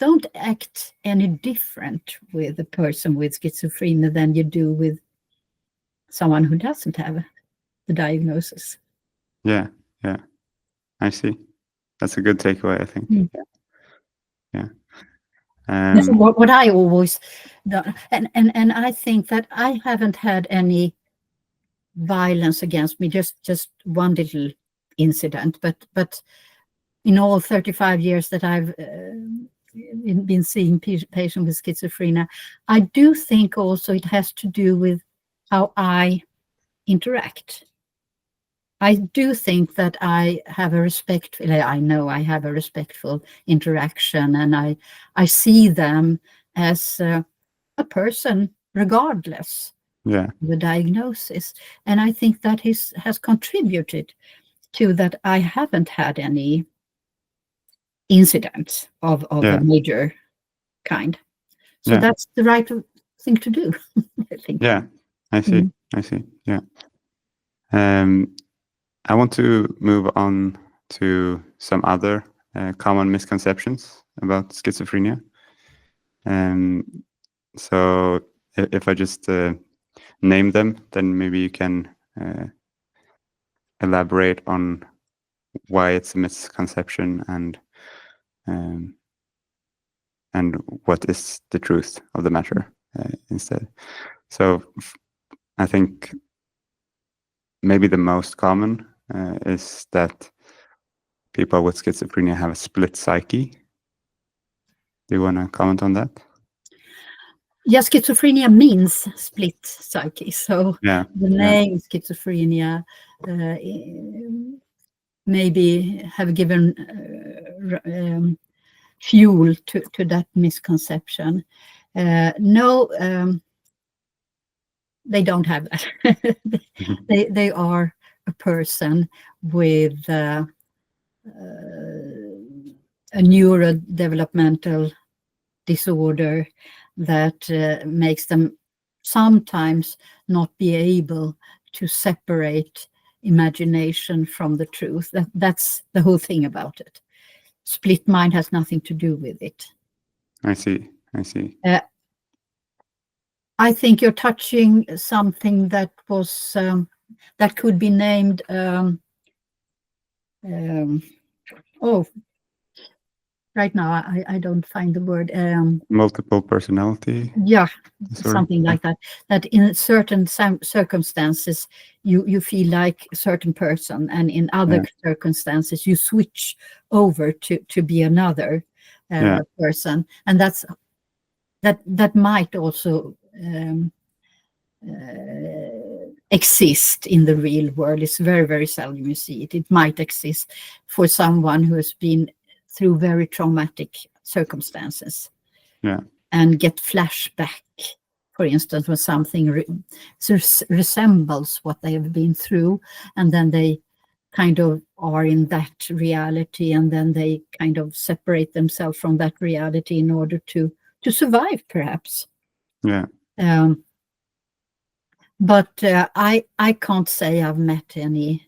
don't act any different with a person with schizophrenia than you do with someone who doesn't have the diagnosis. Yeah. I see. That's a good takeaway, I think. Yeah. What I always done, and I think that I haven't had any violence against me, just one little incident, but in all 35 years that I've been seeing patients with schizophrenia, I do think also it has to do with how I interact. I do think that I have a respectful, I know I have a respectful interaction, and I see them as a person regardless of the diagnosis. And I think that has contributed to that I haven't had any incidents of a major kind. So that's the right thing to do, I think. Yeah, I see. Yeah. I want to move on to some other common misconceptions about schizophrenia. So if I just name them, then maybe you can elaborate on why it's a misconception and what is the truth of the matter instead. So I think maybe the most common is that people with schizophrenia have a split psyche. Do you want to comment on that? Yeah, schizophrenia means split psyche. So the name schizophrenia maybe have given fuel to that misconception. No, they don't have that. They are a person with a neurodevelopmental disorder that makes them sometimes not be able to separate imagination from the truth. That's the whole thing about it. Split mind has nothing to do with it. I see. I think you're touching something that was that could be named right now I don't find the word. Multiple personality. Yeah, something like that. That in certain circumstances you feel like a certain person, and in other circumstances you switch over to be another person, and that might also exist in the real world. It's very, very seldom you see it. It might exist for someone who has been through very traumatic circumstances and get flashback, for instance, when something resembles what they have been through, and then they kind of are in that reality, and then they kind of separate themselves from that reality in order to survive, perhaps. But I can't say I've met any.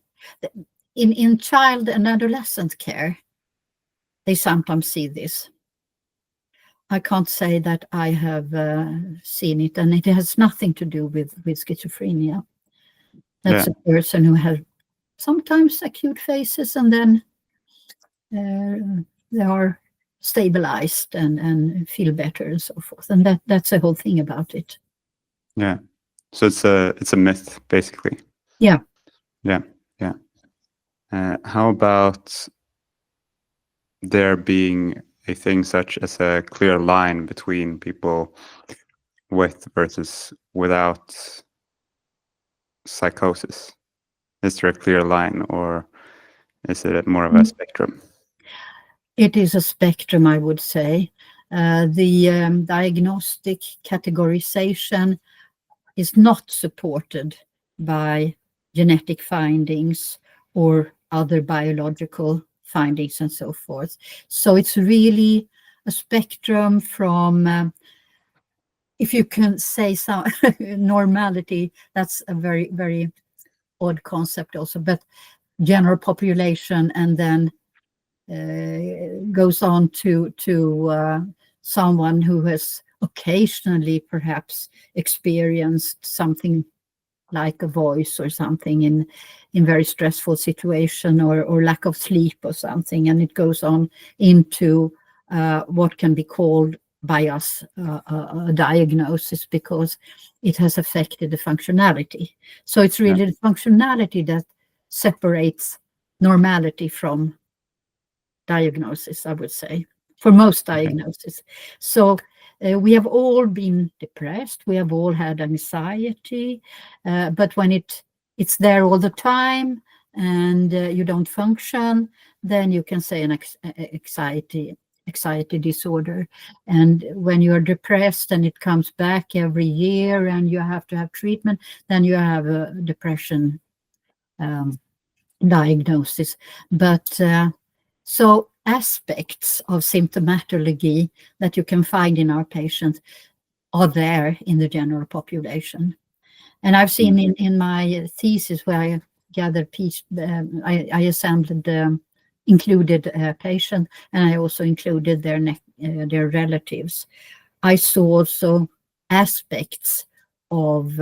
In child and adolescent care, they sometimes see this. I can't say that I have seen it, and it has nothing to do with schizophrenia. That's a person who has sometimes acute phases, and then they are stabilized and feel better and so forth. And that's the whole thing about it. Yeah. So it's a myth, basically. Yeah. How about there being a thing such as a clear line between people with versus without psychosis? Is there a clear line, or is it more of a spectrum? It is a spectrum, I would say. The diagnostic categorization is not supported by genetic findings or other biological findings and so forth. So it's really a spectrum from, if you can say some normality, that's a very, very odd concept also, but general population, and then goes on to someone who has occasionally perhaps experienced something like a voice or something in very stressful situation, or lack of sleep or something, and it goes on into what can be called by us a diagnosis, because it has affected the functionality. So it's really the functionality that separates normality from diagnosis, I would say, for most diagnoses. So we have all been depressed, we have all had anxiety, but when it's there all the time and you don't function, then you can say an anxiety disorder. And when you are depressed and it comes back every year and you have to have treatment, then you have a depression diagnosis. But so aspects of symptomatology that you can find in our patients are there in the general population. And I've seen in my thesis, where I gathered I assembled included patient, and I also included their relatives. I saw also aspects of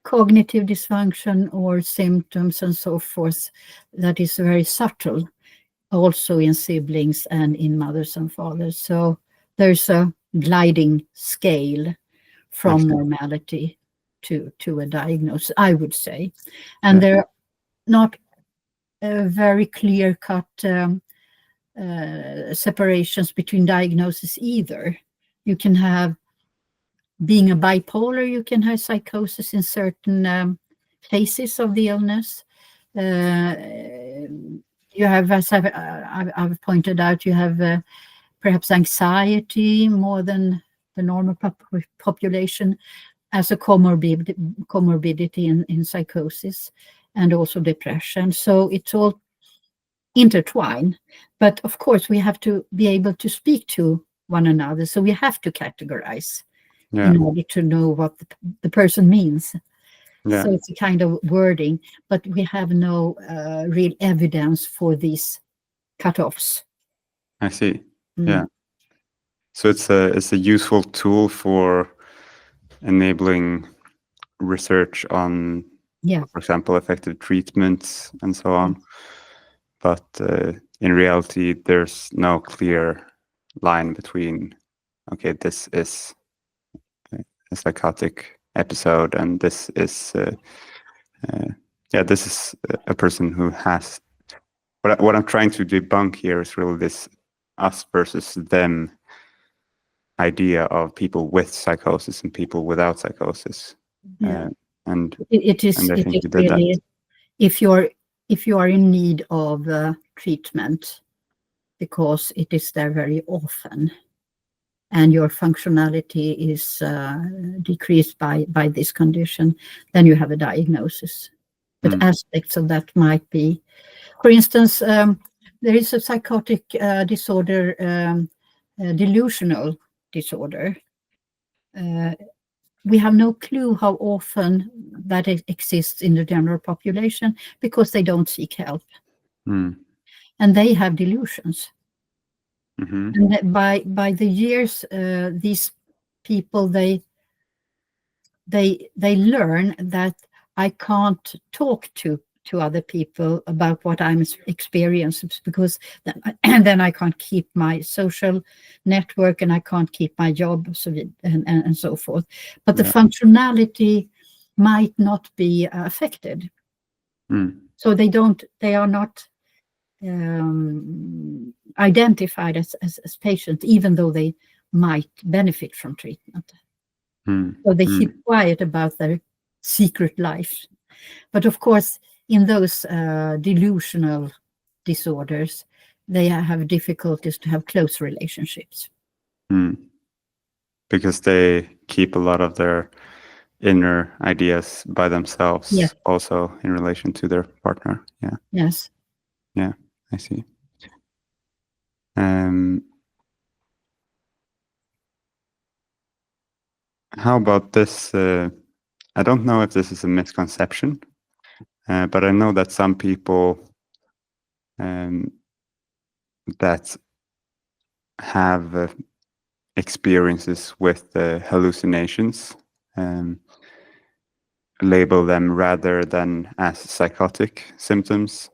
cognitive dysfunction or symptoms and so forth that is very subtle, also in siblings and in mothers and fathers. So there's a gliding scale from normality to a diagnosis, I would say. And there are not very clear-cut separations between diagnoses either. You can have, being a bipolar, you can have psychosis in certain phases of the illness. You have, as I've pointed out, you have perhaps anxiety more than the normal population as a comorbidity in psychosis, and also depression. So it's all intertwined. But of course, we have to be able to speak to one another. So we have to categorize in order to know what the person means. So it's a kind of wording, but we have no real evidence for these cutoffs. I see. Yeah. So it's a useful tool for enabling research on, for example, effective treatments and so on. But in reality, there's no clear line between, okay, this is a psychotic episode, and this is this is a person who has. What I'm trying to debunk here is really this us versus them idea of people with psychosis and people without psychosis. And it is really, if you are in need of treatment because it is there very often, and your functionality is decreased by this condition, then you have a diagnosis. But aspects of that might be, for instance, there is a psychotic disorder, delusional disorder. We have no clue how often that exists in the general population, because they don't seek help. And they have delusions. And by the years, these people, they learn that I can't talk to other people about what I'm experiencing, because then I can't keep my social network, and I can't keep my job, and so forth. But the functionality might not be affected. So they are not identified as patients, even though they might benefit from treatment. So they keep quiet about their secret life. But of course, in those delusional disorders, they have difficulties to have close relationships. Because they keep a lot of their inner ideas by themselves, yes. also in relation to their partner. Yeah. Yes. Yeah, I see. How about this? I don't know if this is a misconception, but I know that some people that have experiences with hallucinations label them rather than as psychotic symptoms.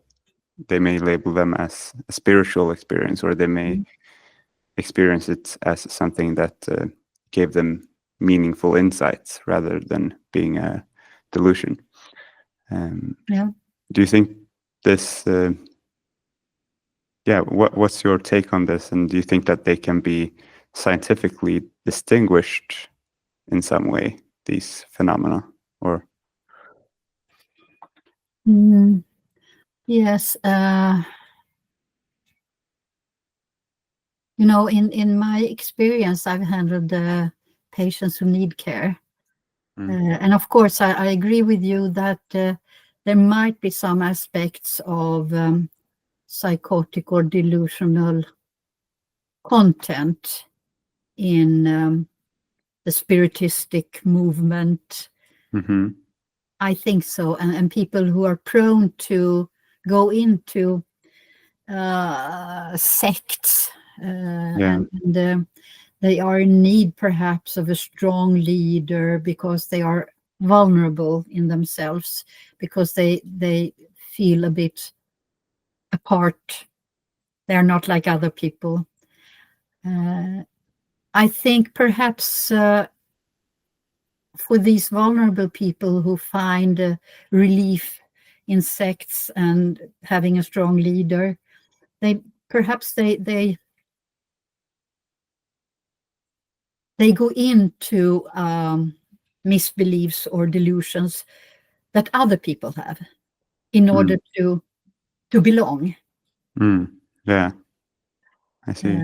They may label them as a spiritual experience, or they may experience it as something that gave them meaningful insights rather than being a delusion. Do you think this? What's your take on this? And do you think that they can be scientifically distinguished in some way, these phenomena, or? Yes. In my experience, I've handled patients who need care. And of course, I agree with you that there might be some aspects of psychotic or delusional content in the spiritistic movement. I think so. And people who are prone to go into sects and they are in need perhaps of a strong leader because they are vulnerable in themselves, because they feel a bit apart. They're not like other people. I think perhaps for these vulnerable people who find relief in sects and having a strong leader, they go into misbeliefs or delusions that other people have in order to belong. Yeah, I see.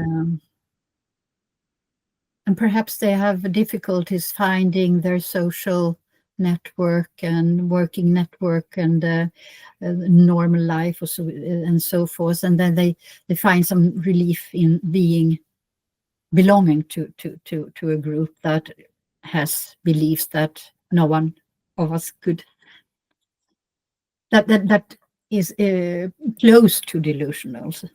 And perhaps they have difficulties finding their social network and working network and normal life and so forth. And then they find some relief in belonging to a group that has beliefs that no one of us could, that is close to delusionals.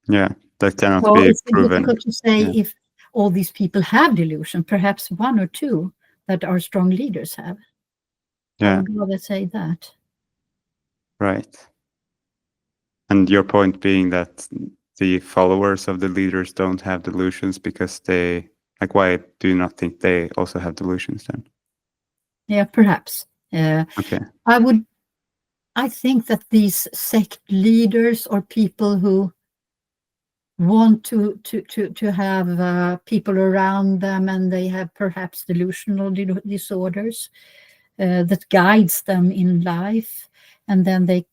Yeah, that cannot be it's proven. Difficult to say if all these people have delusion. Perhaps one or two that our strong leaders have. I would rather say that. Right. And your point being that the followers of the leaders don't have delusions because they, like, why do you not think they also have delusions then? Yeah, perhaps. Okay. I think that these sect leaders or people who want to have people around them, and they have perhaps delusional disorders that guides them in life, and then they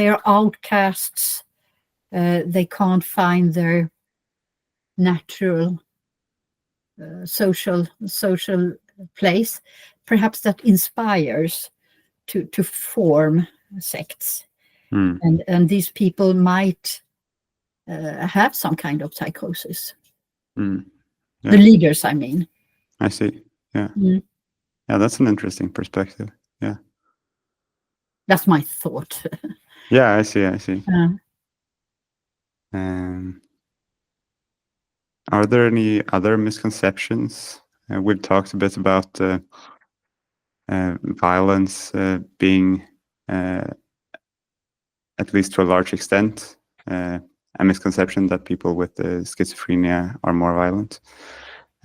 are outcasts. They can't find their natural social place. Perhaps that inspires to form sects, and these people might have some kind of psychosis. The leaders, I mean. I see. Yeah. Yeah, that's an interesting perspective. Yeah. That's my thought. Yeah, I see. Are there any other misconceptions? We've talked a bit about violence being, at least to a large extent, a misconception that people with schizophrenia are more violent.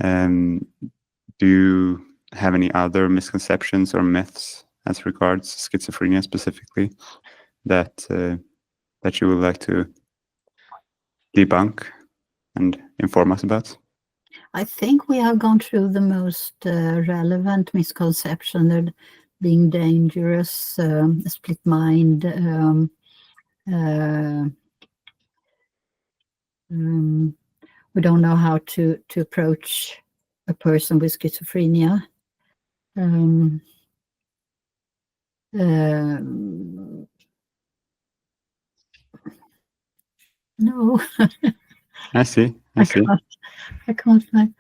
Do you have any other misconceptions or myths as regards schizophrenia specifically that you would like to debunk and inform us about? I think we have gone through the most relevant misconception. being dangerous, split mind, we don't know how to approach a person with schizophrenia. No, I see. I can't find.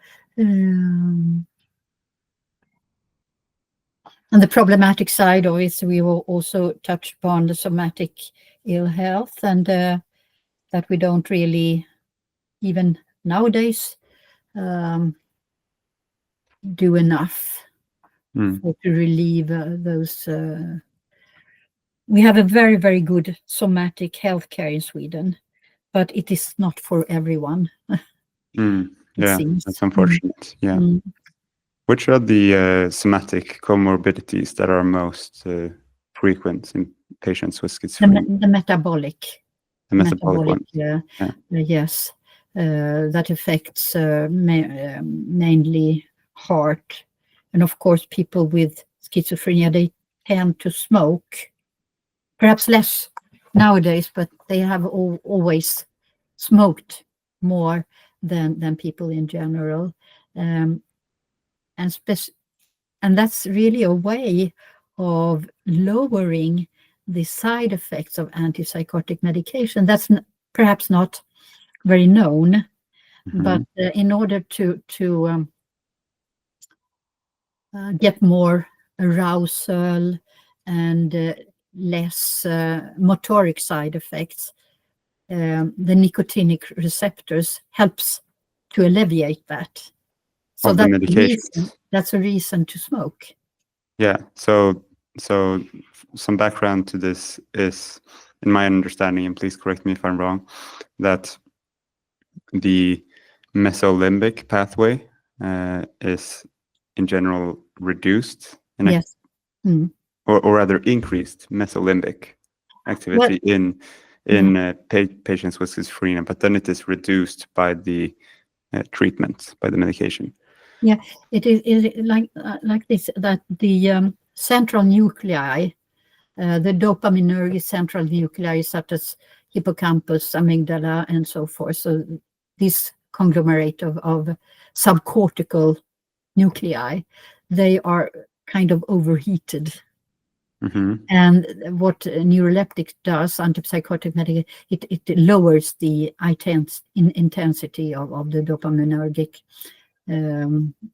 On the problematic side of it, we will also touch upon the somatic ill health, and that we don't really, even nowadays, do enough to relieve those. We have a very, very good somatic healthcare in Sweden, but it is not for everyone. Yeah, seems. that's unfortunate. Yeah. Which are the somatic comorbidities that are most frequent in patients with schizophrenia? The metabolic. The metabolic ones. Yes. That affects mainly heart. And of course, people with schizophrenia, they tend to smoke. Perhaps less nowadays, but they have always smoked more than people in general. And that's really a way of lowering the side effects of antipsychotic medication. That's perhaps not very known, but in order to get more arousal and less motoric side effects, the nicotinic receptors helps to alleviate that. So of the medications. That's a reason to smoke. Yeah. So some background to this is, in my understanding, and please correct me if I'm wrong, that the mesolimbic pathway is in general reduced, Yes. or rather increased mesolimbic activity in patients with schizophrenia, but then it is reduced by the treatment, by the medication. Yeah, it is like this, that the central nuclei, the dopaminergic central nuclei, such as hippocampus, amygdala, and so forth. So this conglomerate of subcortical nuclei, they are kind of overheated. And what neuroleptic does, antipsychotic medication, it lowers the intensity of the dopaminergic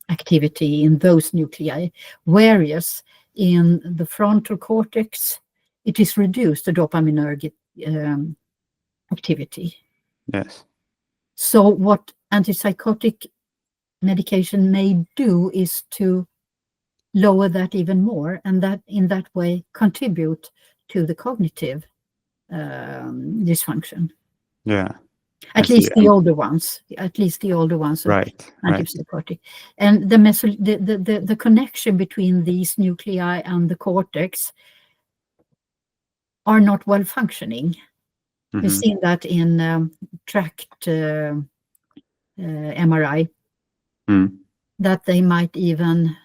activity in those nuclei, whereas in the frontal cortex, it is reduced, the dopaminergic activity. Yes. So what antipsychotic medication may do is to lower that even more, and that in that way contribute to the cognitive dysfunction. Yeah. At least the older ones. Right. Antipsychotic. And the connection between these nuclei and the cortex are not well functioning. We've seen that in tract MRI, that they might even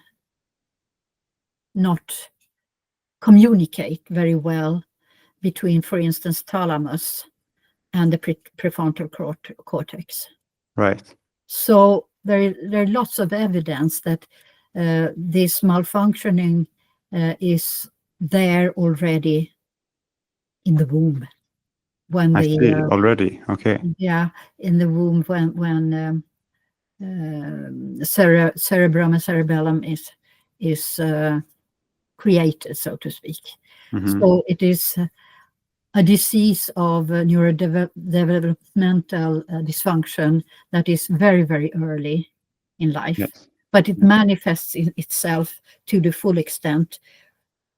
not communicate very well between, for instance, thalamus and the prefrontal cortex. Right. So there are lots of evidence that this malfunctioning is there already in the womb. When I see, already. Okay. Yeah, in the womb when cerebrum and cerebellum is created, so to speak. So it is a disease of neurodevelopmental dysfunction that is very, very early in life. Yes. But it manifests itself to the full extent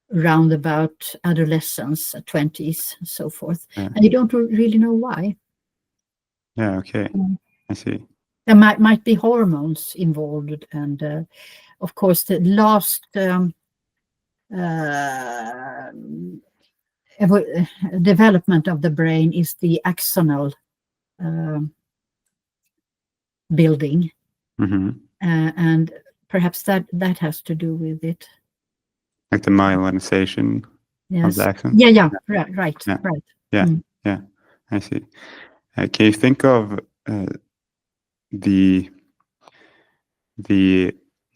round about adolescence, 20s, and so forth. Yeah. And you don't really know why. Yeah, okay. I see. There might be hormones involved. And of course, the last development of the brain is the axonal building. And perhaps that has to do with it. Like the myelinization of Yes. the axon? Yeah. Right. Yeah. Right. Yeah. Mm. Yeah. I see. Can you think of the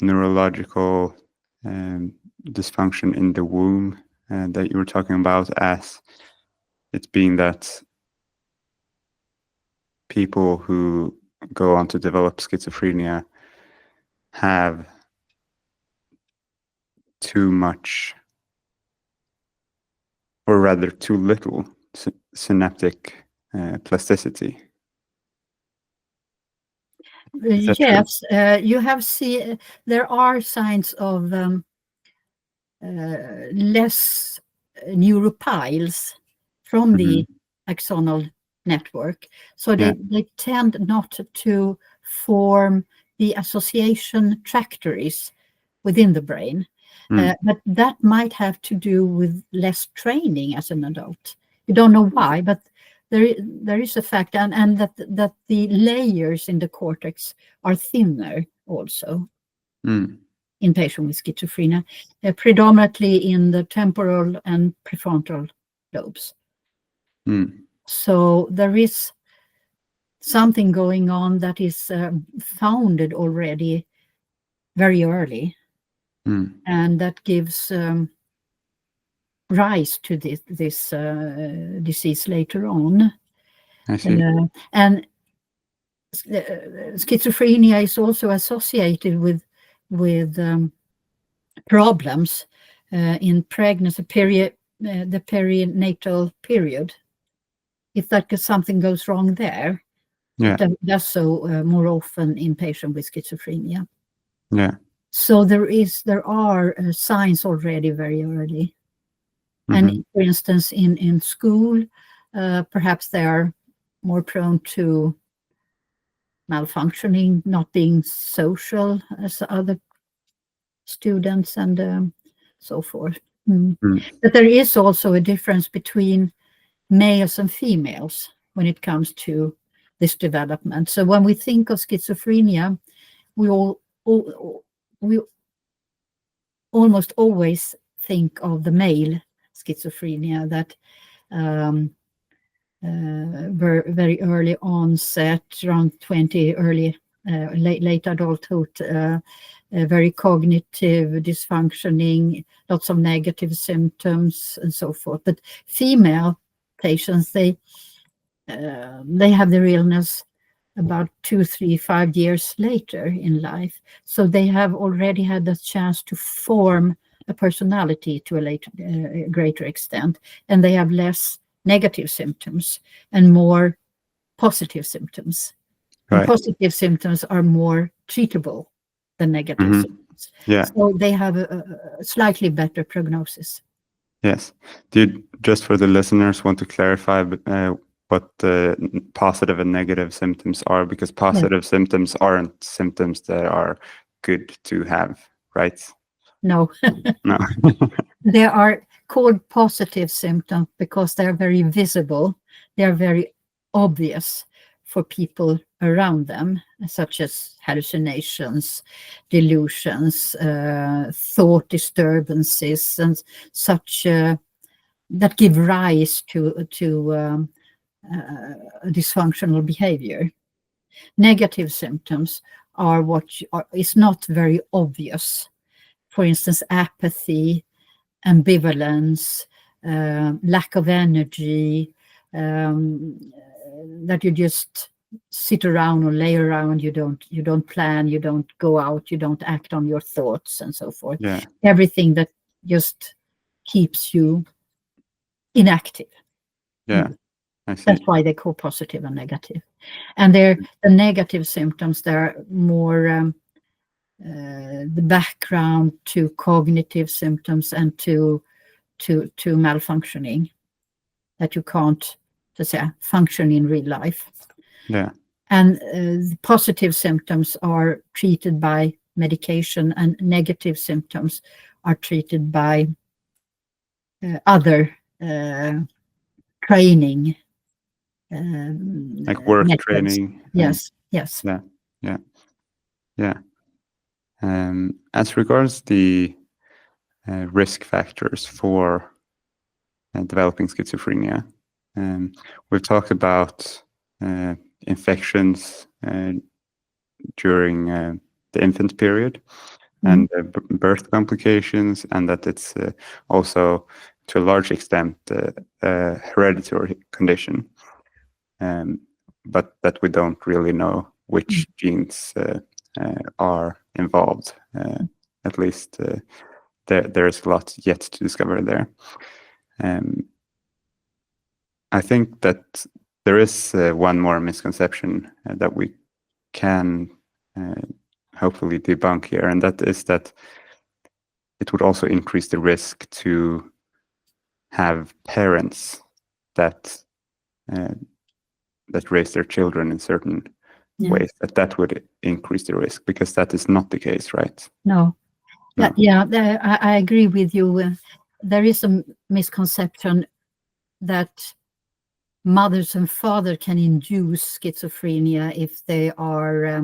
neurological dysfunction in the womb that you were talking about as it being that people who go on to develop schizophrenia have too much, or rather too little, synaptic plasticity? Is that true? Yes, you have seen there are signs of less neuropiles from the axonal network. So they tend not to form the association trajectories within the brain. But that might have to do with less training as an adult. You don't know why, but there is a fact, and that the layers in the cortex are thinner also in patients with schizophrenia, predominantly in the temporal and prefrontal lobes. So there is something going on that is founded already very early, and that gives rise to this disease later on. I see. And schizophrenia is also associated with problems in pregnancy period, the perinatal period. If something goes wrong there, it does so more often in patients with schizophrenia. Yeah. So there are signs already very early. And for instance, in school, perhaps they are more prone to malfunctioning, not being social as other students, and so forth. But there is also a difference between males and females when it comes to this development. So when we think of schizophrenia, we almost always think of the male schizophrenia that were very early onset, around 20, late adulthood, very cognitive dysfunctioning, lots of negative symptoms and so forth. But female patients, they have their illness about 2, 3, 5 years later in life. So they have already had the chance to form a personality to a greater extent, and they have less negative symptoms and more positive symptoms. Right. And positive symptoms are more treatable than negative symptoms. Yeah. So they have a slightly better prognosis. Yes. Do you, just for the listeners, want to clarify what the positive and negative symptoms are? Because positive symptoms aren't symptoms that are good to have, right? No. No. They are called positive symptoms because they are very visible. They are very obvious for people around them, such as hallucinations, delusions, thought disturbances, and such that give rise to dysfunctional behavior. Negative symptoms are what is not very obvious. For instance, apathy, ambivalence, lack of energy, that you just sit around or lay around, you don't plan, you don't go out, you don't act on your thoughts and so forth. Yeah. Everything that just keeps you inactive. Yeah. I see. That's why they call positive and negative. And the negative symptoms, they're more the background to cognitive symptoms and to malfunctioning, that you can't, to say, function in real life. Yeah. And the positive symptoms are treated by medication, and negative symptoms are treated by other training. Like work methods. training. Yes. Yeah. As regards the risk factors for developing schizophrenia. We've talked about infections during the infant period and birth complications, and that it's also to a large extent a hereditary condition, but that we don't really know which genes are involved. At least there is a lot yet to discover there. I think that there is one more misconception that we can hopefully debunk here, and that is that it would also increase the risk to have parents that raise their children in certain ways, that would increase the risk, because that is not the case, right? No. I agree with you. There is a misconception that mothers and fathers can induce schizophrenia if they are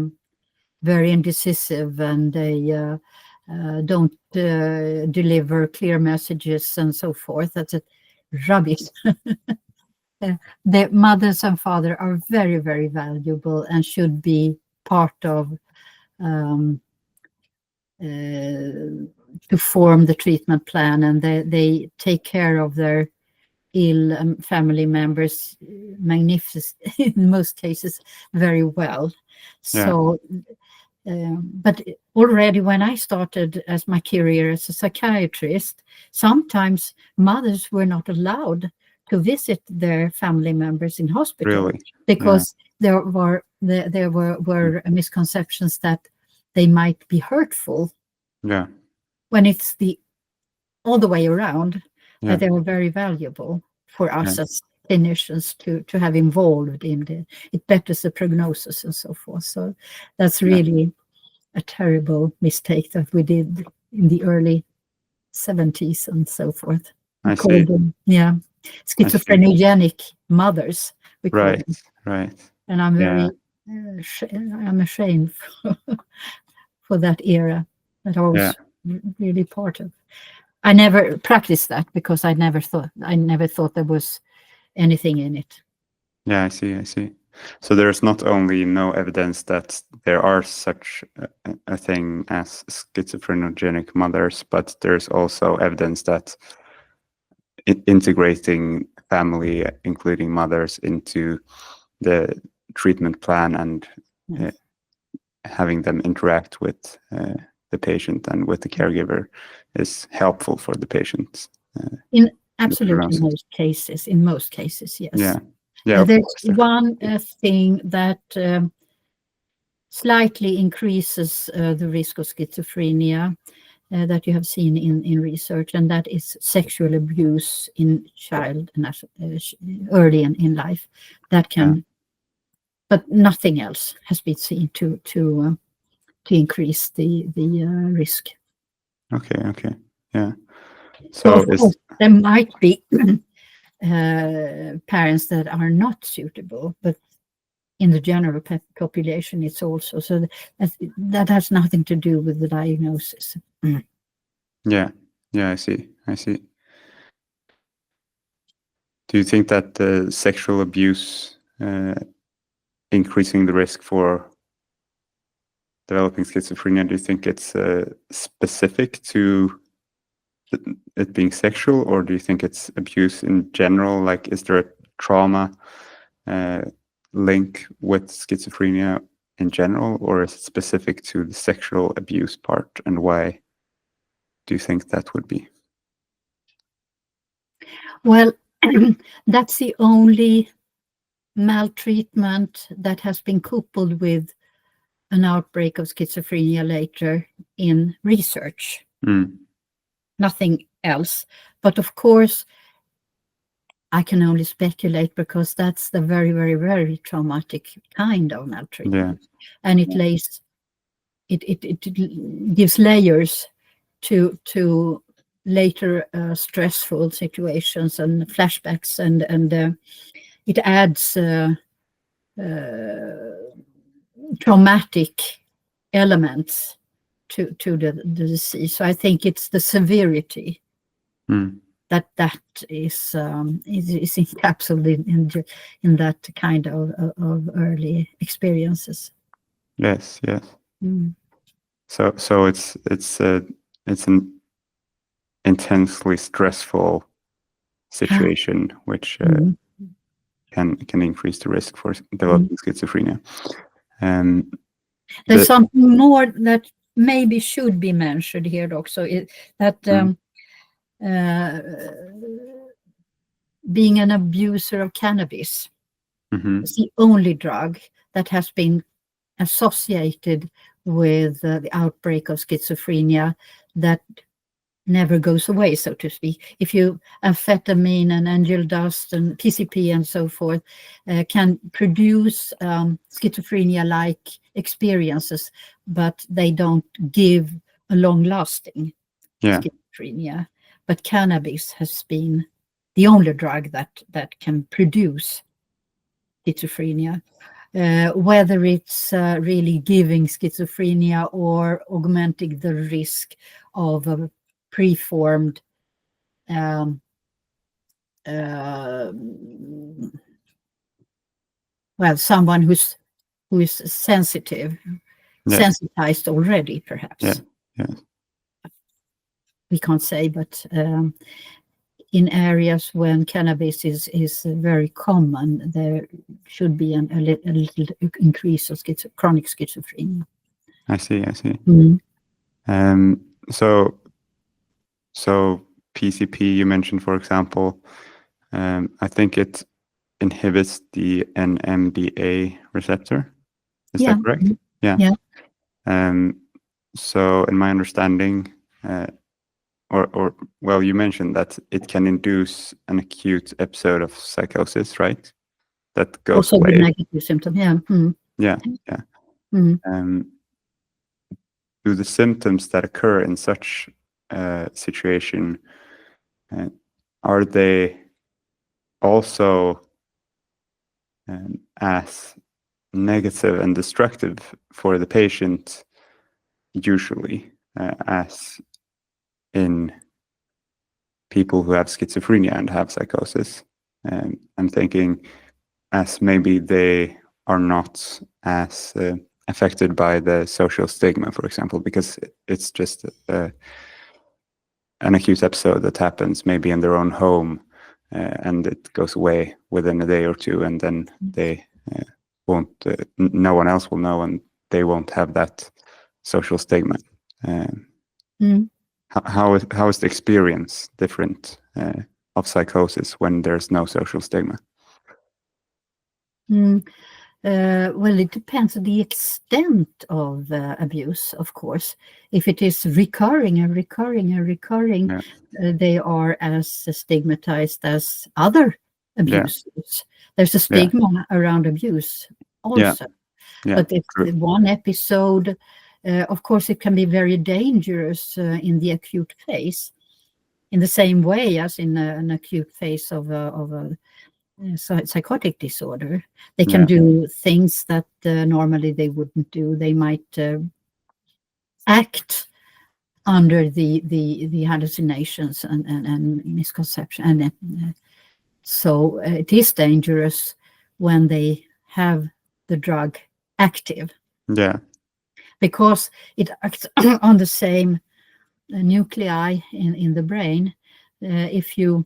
very indecisive and they don't deliver clear messages and so forth. That's rubbish. The mothers and fathers are very, very valuable and should be part of to form the treatment plan, and they take care of their ill family members in most cases very well. So but already when I started as my career as a psychiatrist, sometimes mothers were not allowed to visit their family members in hospital, because there were misconceptions that they might be hurtful. When it's all the way around, that they were very valuable for us as clinicians to have involved in it betters the prognosis and so forth. So that's really a terrible mistake that we did in the early 70s and so forth. We called them, schizophrenic mothers. We call them. Right. And I'm very, I'm ashamed for that era that I was really part of. I never practiced that because I never thought there was anything in it. Yeah, I see. So there's not only no evidence that there are such a thing as schizophrenic mothers, but there's also evidence that integrating family, including mothers, into the treatment plan and having them interact with the patient and with the caregiver is helpful for the patient. In most cases, yes. There's one thing that slightly increases the risk of schizophrenia that you have seen in research, and that is sexual abuse in child and early in life. That can, but nothing else has been seen to increase the risk. Okay. Yeah. So of course, there might be parents that are not suitable, but in the general population, it's also so that has nothing to do with the diagnosis. Yeah, I see. Do you think that the sexual abuse increasing the risk for developing schizophrenia, do you think it's specific to it being sexual, or do you think it's abuse in general? Like, is there a trauma link with schizophrenia in general, or is it specific to the sexual abuse part, and why do you think that would be? Well, that's the only maltreatment that has been coupled with an outbreak of schizophrenia later in research. Nothing else. But of course, I can only speculate because that's the very, very, very traumatic kind of maltreatment. And it gives layers to later stressful situations and flashbacks, and it adds traumatic elements to the disease. So I think it's the severity that is encapsulated in that kind of early experiences. Yes. So it's an intensely stressful situation, which can increase the risk for developing schizophrenia. There's something more that maybe should be mentioned here also, that being an abuser of cannabis is the only drug that has been associated with the outbreak of schizophrenia that never goes away, so to speak. If you amphetamine and angel dust and PCP and so forth can produce schizophrenia-like experiences, but they don't give a long-lasting schizophrenia. But cannabis has been the only drug that can produce schizophrenia. Whether it's really giving schizophrenia or augmenting the risk of a preformed someone who is sensitive, sensitized already, perhaps. We can't say, but in areas when cannabis is very common, there should be a little increase of chronic schizophrenia. I see. So PCP you mentioned, for example, I think it inhibits the NMDA receptor. Is that correct? Yeah. So in my understanding, well, you mentioned that it can induce an acute episode of psychosis, right? That goes also away. with negative symptoms, Yeah. Do the symptoms that occur in such a situation, are they also as negative and destructive for the patient usually as in people who have schizophrenia and have psychosis? I'm thinking as maybe they are not as affected by the social stigma, for example, because it's just an acute episode that happens maybe in their own home, and it goes away within a day or two, and then they won't, no one else will know, and they won't have that social stigma. How is the experience different of psychosis when there's no social stigma? Well, it depends on the extent of abuse, of course. If it is recurring, they are as stigmatized as other abuses. There's a stigma around abuse also. But if one episode, of course, it can be very dangerous in the acute phase, in the same way as in an acute phase of a psychotic disorder. They can do things that normally they wouldn't do. They might act under the hallucinations and misconception, and so it is dangerous when they have the drug active. Because it acts on the same nuclei in the brain. If you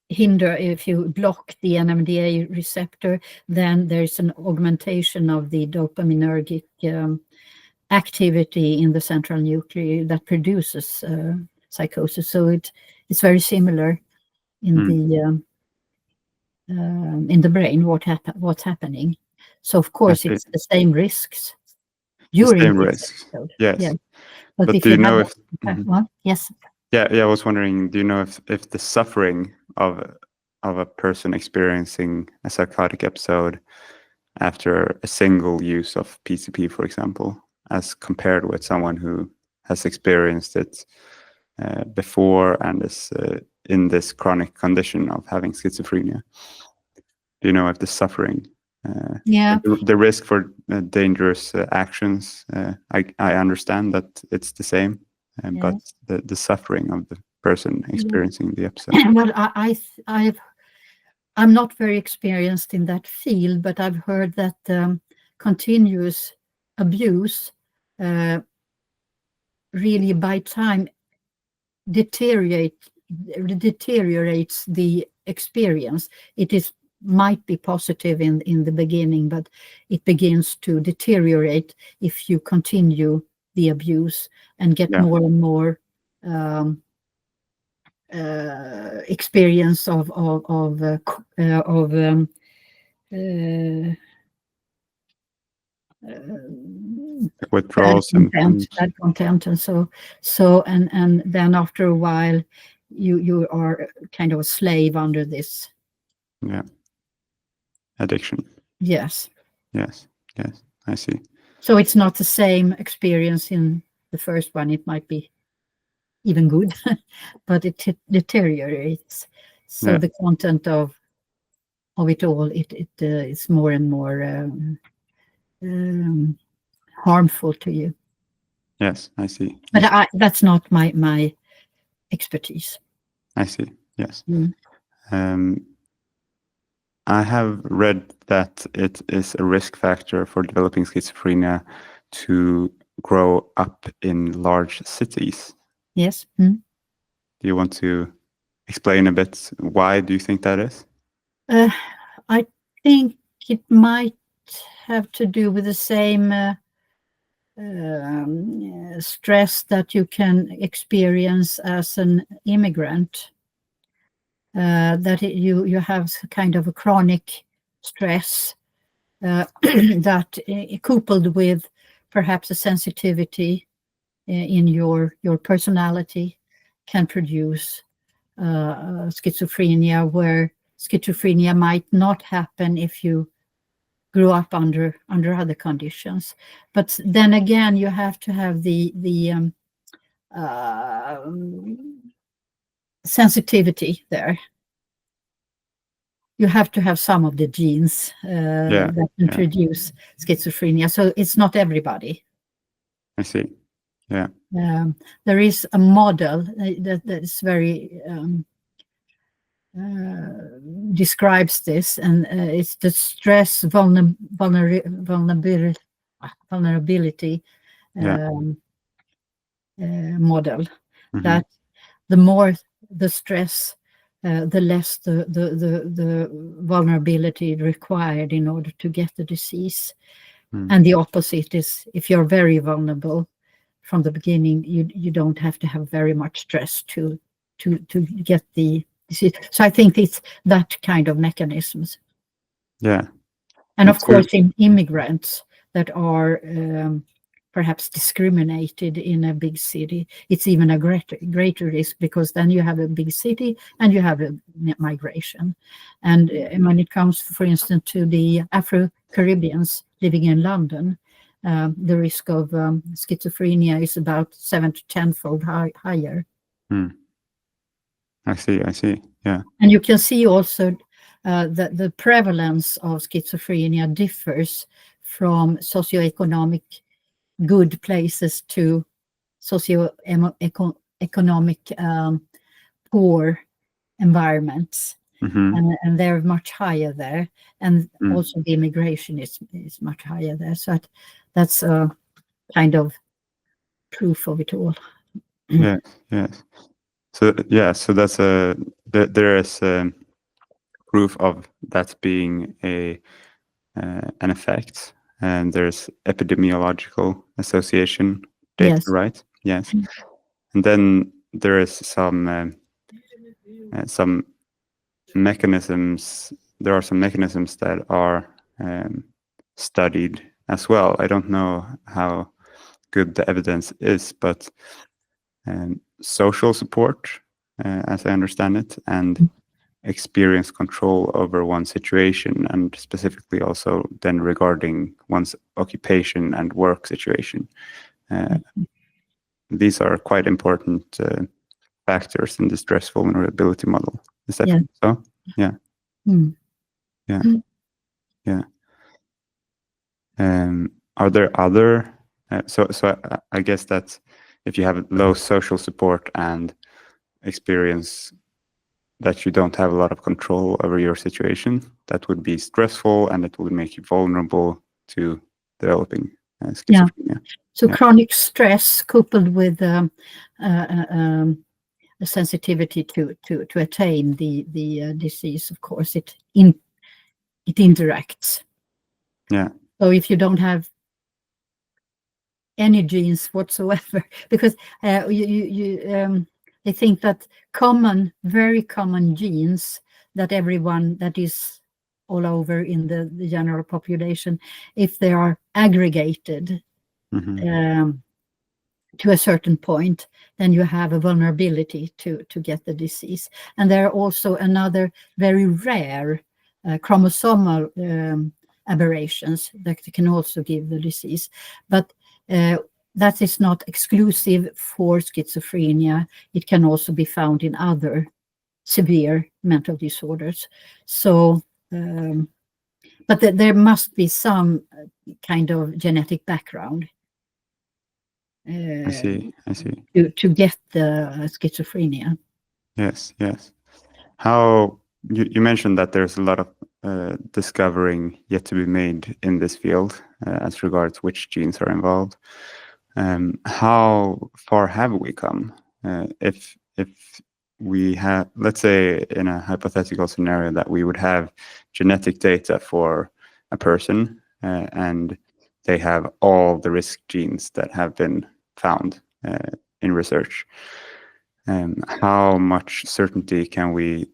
block the NMDA receptor, then there's an augmentation of the dopaminergic activity in the central nuclei that produces psychosis. So it's very similar in the brain what's happening. So of course it's the same risks during this episode. Yes. But if do you know if yes. I was wondering, do you know if the suffering of a person experiencing a psychotic episode after a single use of PCP, for example, as compared with someone who has experienced it before and is in this chronic condition of having schizophrenia? Do you know if the suffering the risk for dangerous actions. I understand that it's the same, but the suffering of the person experiencing the episode. Well, I'm not very experienced in that field, but I've heard that continuous abuse really by time deteriorates the experience. Might be positive in the beginning, but it begins to deteriorate if you continue the abuse and get more and more experience of withdrawal symptoms, bad content, and so and then after a while you are kind of a slave under this addiction. Yes, I see. So it's not the same experience in the first one. It might be even good, but it deteriorates. So the content of it all, it is more and more harmful to you. Yes, I see. But that's not my expertise. I see. Yes. I have read that it is a risk factor for developing schizophrenia to grow up in large cities. Yes. Do you want to explain a bit why do you think that is? I think it might have to do with the same stress that you can experience as an immigrant. That you have kind of a chronic stress that coupled with perhaps a sensitivity in your personality can produce schizophrenia, where schizophrenia might not happen if you grew up under other conditions. But then again, you have to have the sensitivity there. You have to have some of the genes that introduce schizophrenia. So it's not everybody. I see. Yeah. There is a model that is very describes this, and it's the stress vulnerability model. That the more the stress, the less the vulnerability required in order to get the disease. And the opposite is, if you're very vulnerable from the beginning, you don't have to have very much stress to get the disease. So I think it's that kind of mechanisms. Yeah. And of course, in immigrants that are perhaps discriminated in a big city, it's even a greater risk, because then you have a big city and you have a migration. And when it comes, for instance, to the Afro-Caribbeans living in London, the risk of schizophrenia is about 7 to 10-fold higher. I see. Yeah. And you can see also that the prevalence of schizophrenia differs from socioeconomic good places to socio-economic poor environments. And they're much higher there. And also the immigration is much higher there. So that's a kind of proof of it all. Yes. So that's there is proof of that being an effect, and there's epidemiological association data, right? Yes. And then there is some mechanisms. There are some mechanisms that are studied as well. I don't know how good the evidence is, but social support, as I understand it, and experience control over one's situation, and specifically also then regarding one's occupation and work situation. These are quite important factors in the stress vulnerability model. Is that so? Yeah. Mm. Yeah. Mm. Yeah. Are there other? So I guess that if you have low social support and experience that you don't have a lot of control over your situation, that would be stressful and it would make you vulnerable to developing schizophrenia. So chronic stress coupled with a sensitivity to attain the disease, of course, it interacts. Yeah. So if you don't have any genes whatsoever, because they think that very common genes that everyone that is all over in the general population, if they are aggregated to a certain point, then you have a vulnerability to get the disease. And there are also another very rare chromosomal aberrations that can also give the disease. But that is not exclusive for schizophrenia. It can also be found in other severe mental disorders. So, but there must be some kind of genetic background. I see. To get the schizophrenia. Yes. How you mentioned that there's a lot of discovering yet to be made in this field as regards which genes are involved. How far have we come? If we have, let's say, in a hypothetical scenario that we would have genetic data for a person and they have all the risk genes that have been found in research. How much certainty can we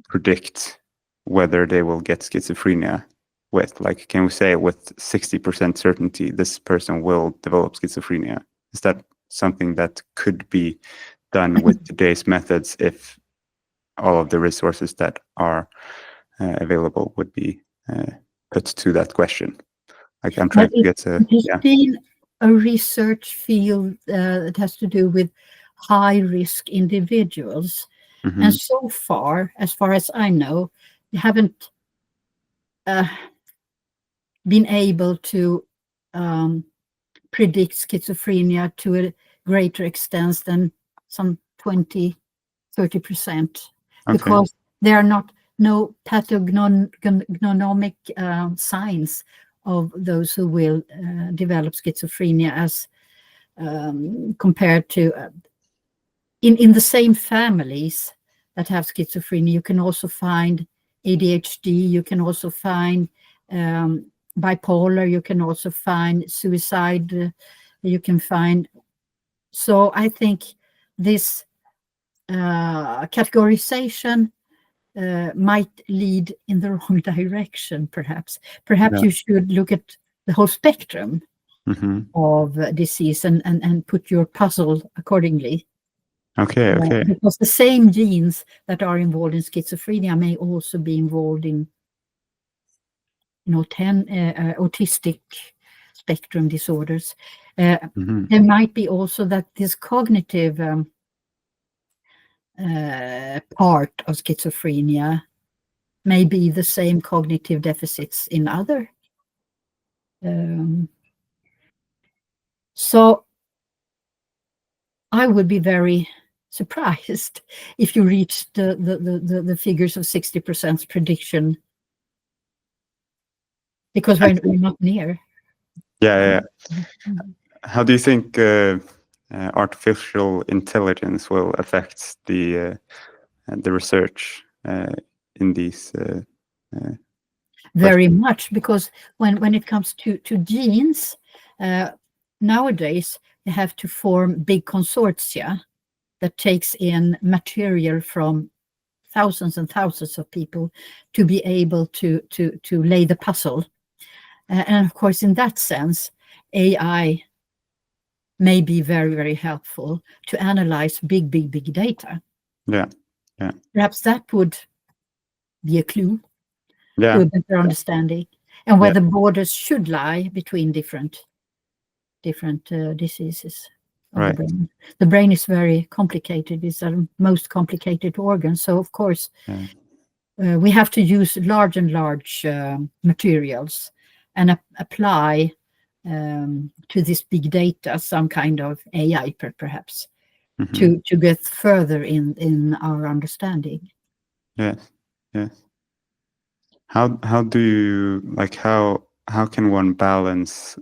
predict whether they will get schizophrenia with? Like, can we say with 60% certainty this person will develop schizophrenia? Is that something that could be done with today's methods if all of the resources that are available would be put to that question? Like, I'm trying to get to... Been a research field that has to do with high-risk individuals. And so far as I know, you haven't been able to predict schizophrenia to a greater extent than some 20-30%, because there are no pathognomonic signs of those who will develop schizophrenia as compared to in the same families that have schizophrenia. You can also find ADHD, you can also find bipolar, you can also find suicide, you can find. So I think this categorization might lead in the wrong direction, perhaps. Perhaps you should look at the whole spectrum of disease and put your puzzle accordingly. Okay. Because the same genes that are involved in schizophrenia may also be involved in 10 autistic spectrum disorders. There might be also that this cognitive part of schizophrenia may be the same cognitive deficits in other. So I would be very surprised if you reach the figures of 60% prediction, because we're not near. Yeah. How do you think artificial intelligence will affect the research in these? Very much, because when it comes to genes, nowadays you have to form big consortia that takes in material from thousands and thousands of people to be able to lay the puzzle. And of course, in that sense, AI may be very, very helpful to analyze big data. Yeah. Perhaps that would be a clue to a better understanding, and where the borders should lie between different diseases of the brain. The brain is very complicated. It's the most complicated organ. So, of course, we have to use large materials and apply to this big data some kind of AI perhaps to get further in our understanding. Yes, yes. How do you how can one balance?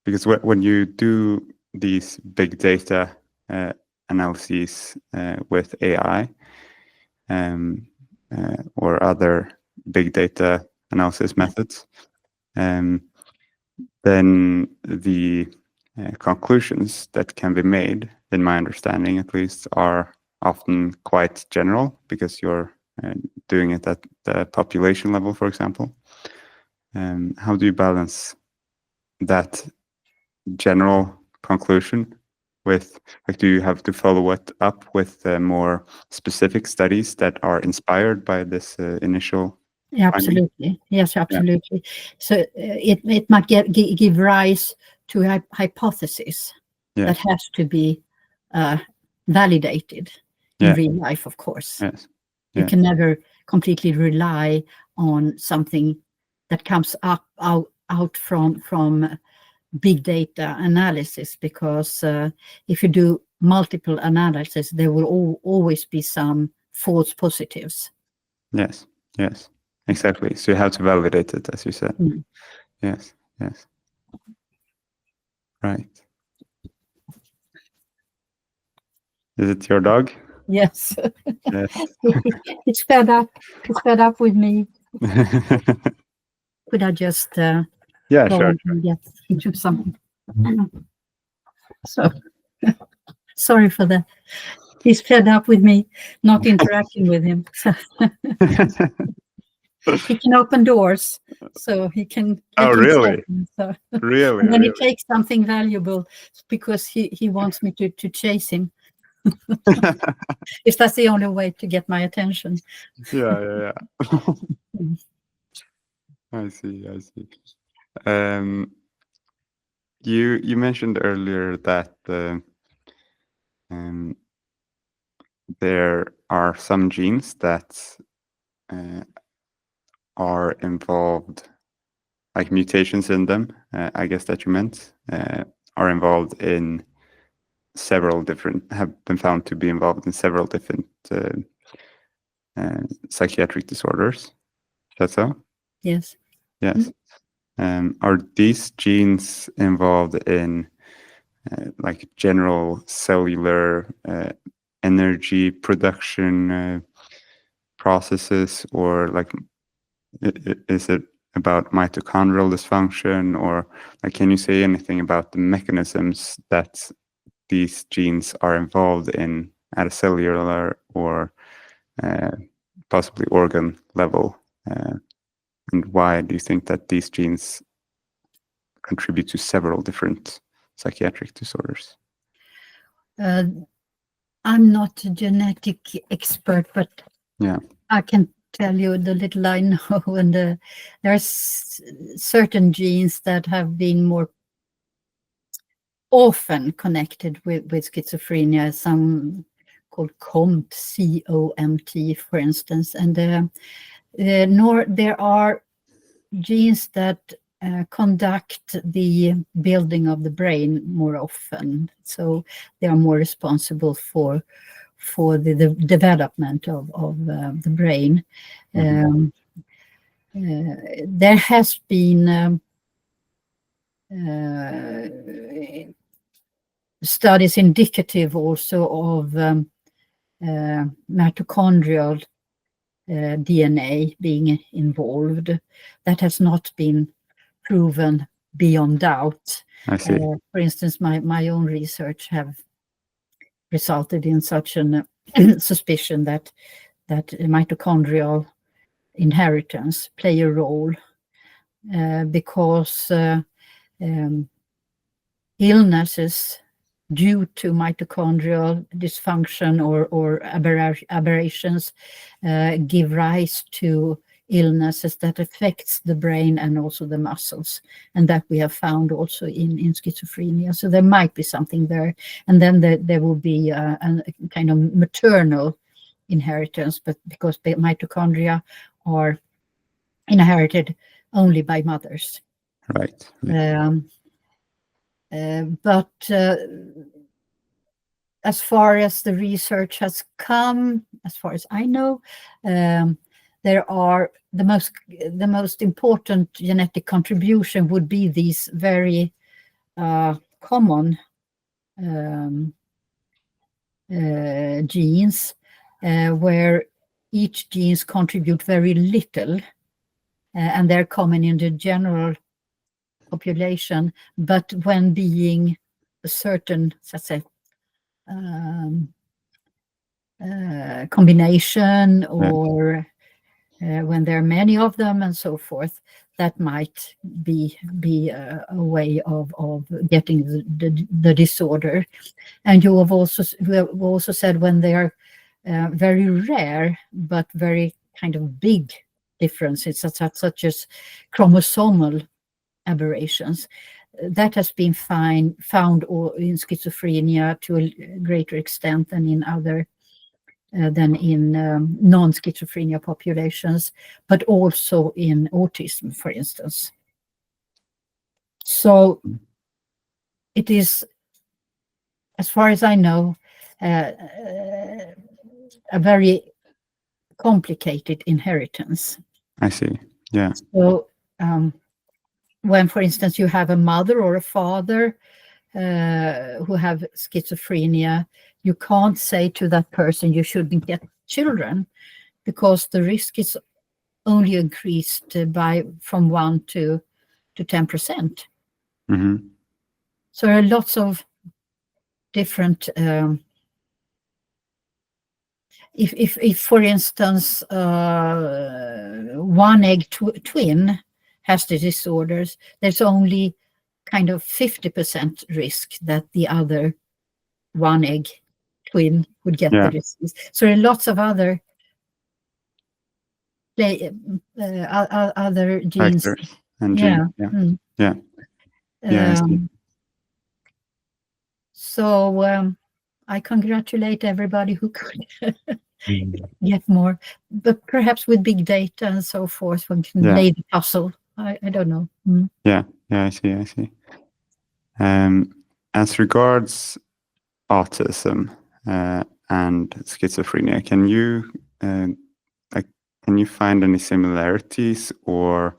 Because when you do these big data analyses with AI or other big data analysis methods, then the conclusions that can be made, in my understanding at least, are often quite general because you're doing it at the population level, for example. How do you balance that general conclusion with, like, do you have to follow it up with more specific studies that are inspired by this initial Absolutely finding? Yes, absolutely. So it might give rise to a hypothesis that has to be validated in real life, of course. You can never completely rely on something that comes out from big data analysis, because if you do multiple analysis, there will always be some false positives. Yes, exactly. So you have to validate it, as you said. Yes. Right. Is it your dog? Yes. Yes. It's fed up. It's fed up with me. Could I just sure. Get into something? So sorry for that. He's fed up with me not interacting with him. He can open doors, so he can. Oh, really? So. Really? And then he takes something valuable because he wants me to chase him. If that's the only way to get my attention. Yeah. I see. You mentioned earlier that there are some genes that are involved, like mutations in them, I guess that you meant, are involved in have been found to be involved in several different psychiatric disorders. Is that so? Yes. Are these genes involved in like general cellular energy production processes, or like is it about mitochondrial dysfunction, or like can you say anything about the mechanisms that these genes are involved in at a cellular or possibly organ level, and why do you think that these genes contribute to several different psychiatric disorders? I'm not a genetic expert, but I can tell you the little I know, and there's certain genes that have been more often connected with schizophrenia, some called COMT, C-O-M-T, for instance, and there are genes that conduct the building of the brain more often, so they are more responsible for the development of the brain. There has been studies indicative also of mitochondrial DNA being involved. That has not been proven beyond doubt. I see. For instance, my own research have resulted in such an suspicion that mitochondrial inheritance play a role, because illnesses due to mitochondrial dysfunction or aberrations give rise to illnesses that affects the brain and also the muscles, and that we have found also in schizophrenia. So there might be something there, and then there will be a kind of maternal inheritance, but because mitochondria are inherited only by mothers. Right. But as far as the research has come, as far as I know, there are the most important genetic contribution would be these very common genes, where each genes contribute very little, and they're common in the general population, but when being a certain, let's say, combination, or when there are many of them and so forth, that might be a way of getting the disorder. And you have also said when they are very rare but very kind of big differences, such as chromosomal aberrations, that has been found in schizophrenia to a greater extent than in non-schizophrenia populations, but also in autism, for instance. So it is, as far as I know, a very complicated inheritance. I see. Yeah. So when, for instance, you have a mother or a father who have schizophrenia, you can't say to that person you shouldn't get children, because the risk is only increased from 1 to 10%. Mm-hmm. So there are lots of different. If for instance, one egg twin has the disorders, there's only kind of 50% risk that the other one egg twin would get the disease. So there are lots of other genes. Factors and genes. Yeah. I see. So I congratulate everybody who could get more, but perhaps with big data and so forth, one can lay the puzzle. I don't know. Yeah, I see. As regards autism and schizophrenia, can you find any similarities, or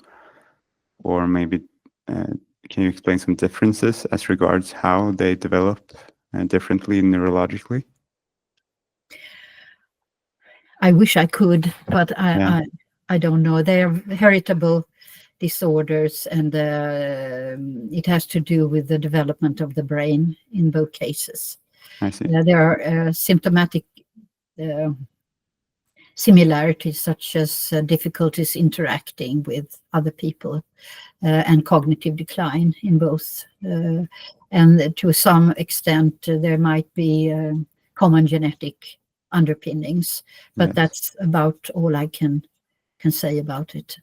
maybe can you explain some differences as regards how they develop differently neurologically? I wish I could, but I don't know. They are heritable disorders, and it has to do with the development of the brain in both cases. I see. There are symptomatic similarities, such as difficulties interacting with other people and cognitive decline in both. And to some extent, there might be common genetic underpinnings, but that's about all I can say about it.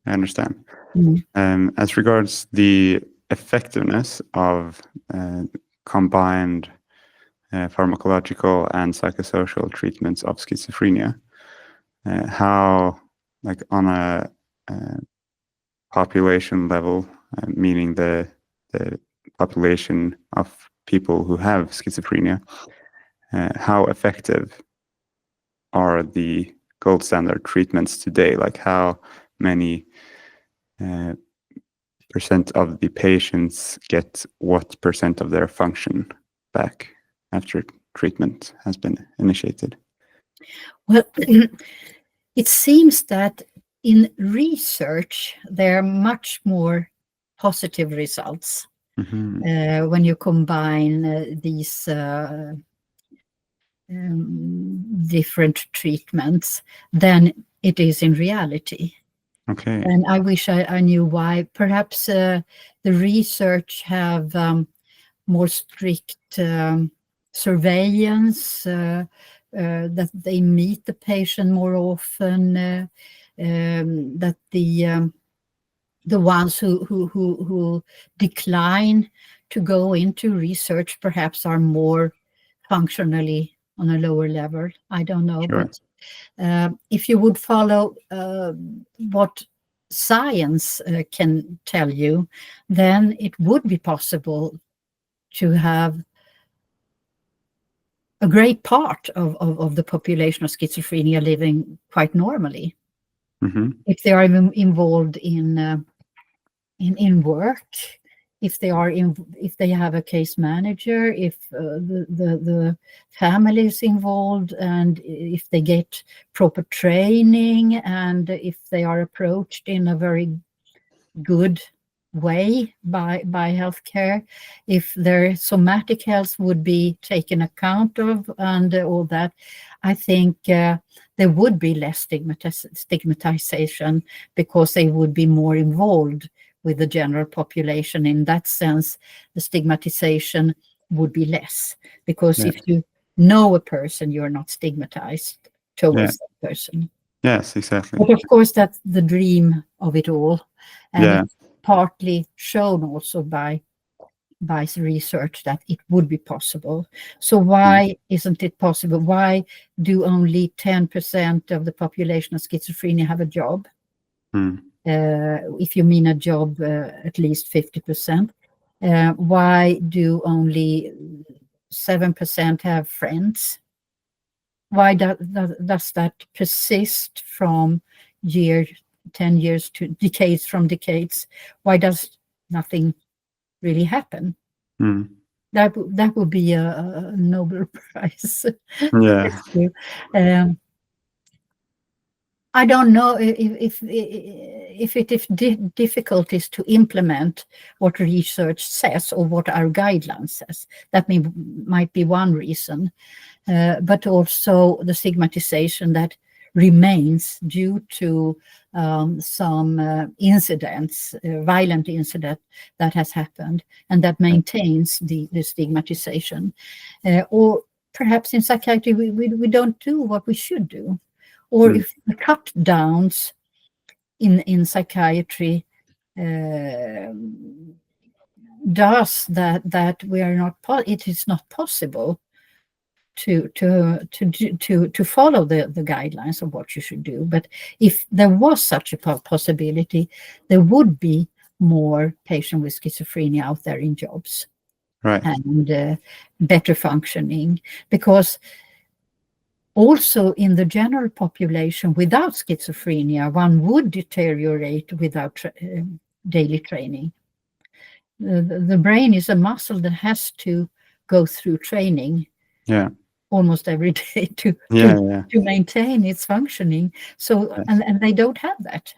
I understand. As regards the effectiveness of combined pharmacological and psychosocial treatments of schizophrenia, how, like on a population level, meaning the population of people who have schizophrenia, how effective are the gold standard treatments today? Like how many percent of the patients get what percent of their function back after treatment has been initiated? Well, it seems that in research there are much more positive results when you combine these different treatments than it is in reality. Okay. And I wish I knew why. Perhaps the research have more strict surveillance, that they meet the patient more often, that the ones who decline to go into research perhaps are more functionally on a lower level. I don't know. Sure. But if you would follow what science can tell you, then it would be possible to have a great part of the population of schizophrenia living quite normally. If they are involved in work, if they have a case manager, if the family is involved, and if they get proper training, and if they are approached in a very good way by healthcare, if their somatic health would be taken account of, and all that, I think there would be less stigmatization, because they would be more involved with the general population. In that sense, the stigmatization would be less, because if you know a person, you're not stigmatized towards that person. Yes, exactly. But of course, that's the dream of it all. And it's partly shown also by research that it would be possible. So why isn't it possible? Why do only 10% of the population of schizophrenia have a job? If you mean a job, at least 50%. Why do only 7% have friends? Why does that persist from 10 years to decades from decades? Why does nothing really happen? That would be a Nobel Prize. I don't know if it is difficulties to implement what research says or what our guidelines says. That might be one reason, but also the stigmatization that remains due to some incidents, violent incident that has happened, and that maintains the stigmatization. Or perhaps in psychiatry we don't do what we should do. Or if the cut downs in psychiatry does that we are not, it is not possible to follow the guidelines of what you should do. But if there was such a possibility, there would be more patients with schizophrenia out there in jobs, and better functioning, because also in the general population without schizophrenia, one would deteriorate without daily training. The brain is a muscle that has to go through training almost every day to maintain its functioning. So and they don't have that.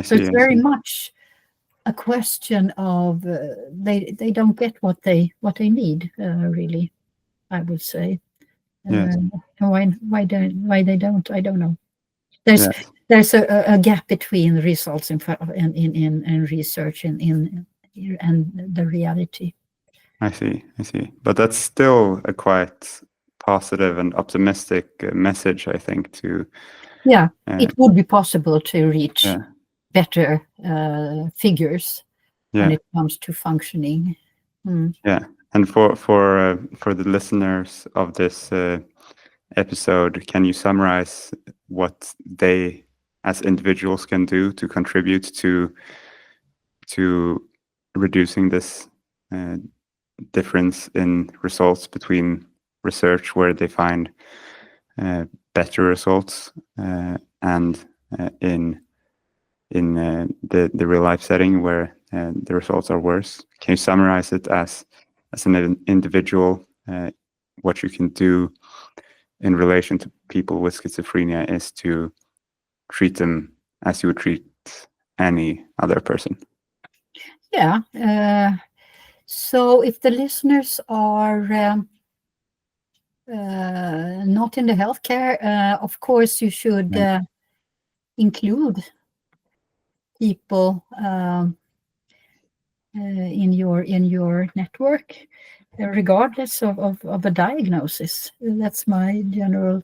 So it's very much a question of they don't get what they need, really, I would say. Why they don't, I don't know. There's a gap between the results in research and the reality. I see. But that's still a quite positive and optimistic message, I think. It would be possible to reach better figures when it comes to functioning. And for the listeners of this episode, can you summarize what they as individuals can do to contribute to reducing this difference in results between research where they find better results and in the real life setting where the results are worse? Can you summarize it as an individual, what you can do in relation to people with schizophrenia is to treat them as you would treat any other person? So if the listeners are not in the healthcare, of course you should include people in your network, regardless of a diagnosis. That's my general,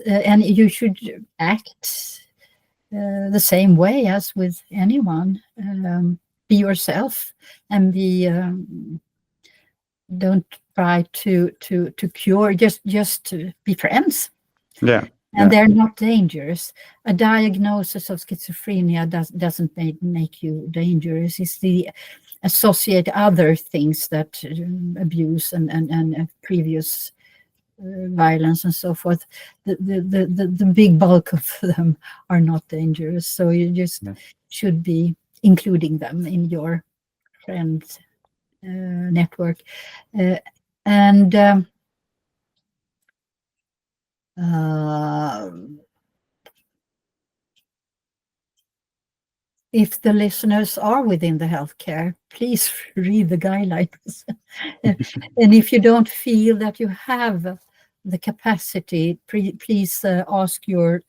and you should act the same way as with anyone. Be yourself, and don't try to cure. Just to be friends. And they're not dangerous. A diagnosis of schizophrenia doesn't make you dangerous. It's the associate other things that abuse and previous violence and so forth. The big bulk of them are not dangerous. So you just should be including them in your friend network. If the listeners are within the healthcare, please read the guidelines. And if you don't feel that you have the capacity, please ask your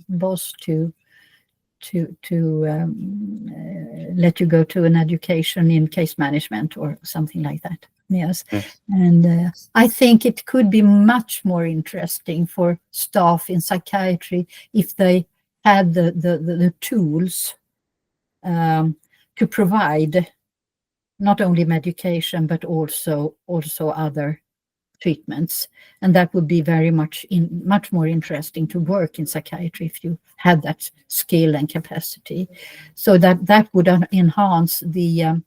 boss to let you go to an education in case management or something like that. Yes. And I think it could be much more interesting for staff in psychiatry if they had the tools to provide not only medication but also other treatments, and that would be much more interesting to work in psychiatry if you had that skill and capacity. So that would enhance the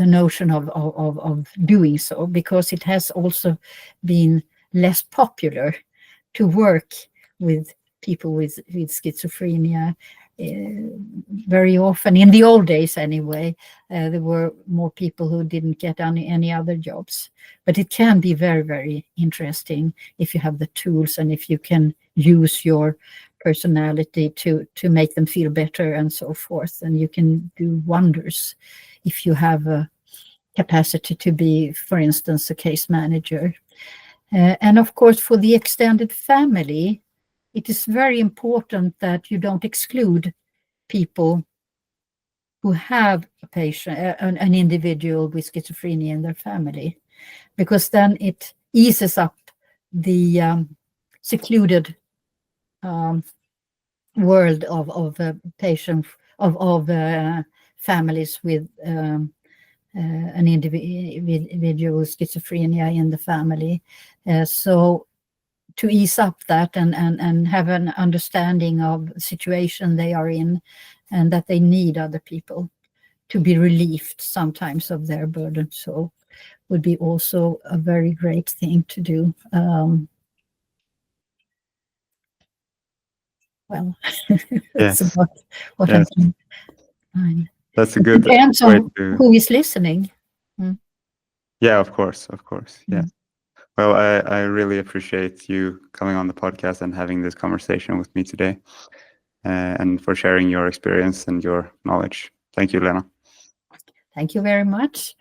notion of doing so, because it has also been less popular to work with people with schizophrenia. Very often, in the old days anyway, there were more people who didn't get any other jobs. But it can be very, very interesting if you have the tools and if you can use your personality to make them feel better and so forth. And you can do wonders if you have a capacity to be, for instance, a case manager. And of course, for the extended family, it is very important that you don't exclude people who have a patient, an individual with schizophrenia in their family, because then it eases up the secluded world of patients, of families with an individual with schizophrenia in the family. So to ease up that and have an understanding of the situation they are in, and that they need other people to be relieved sometimes of their burden. So would be also a very great thing to do. Well, that's about what I can find. That's a good way depends on who is listening. Yeah, of course. Yeah. Well, I really appreciate you coming on the podcast and having this conversation with me today, and for sharing your experience and your knowledge. Thank you, Lena. Thank you very much.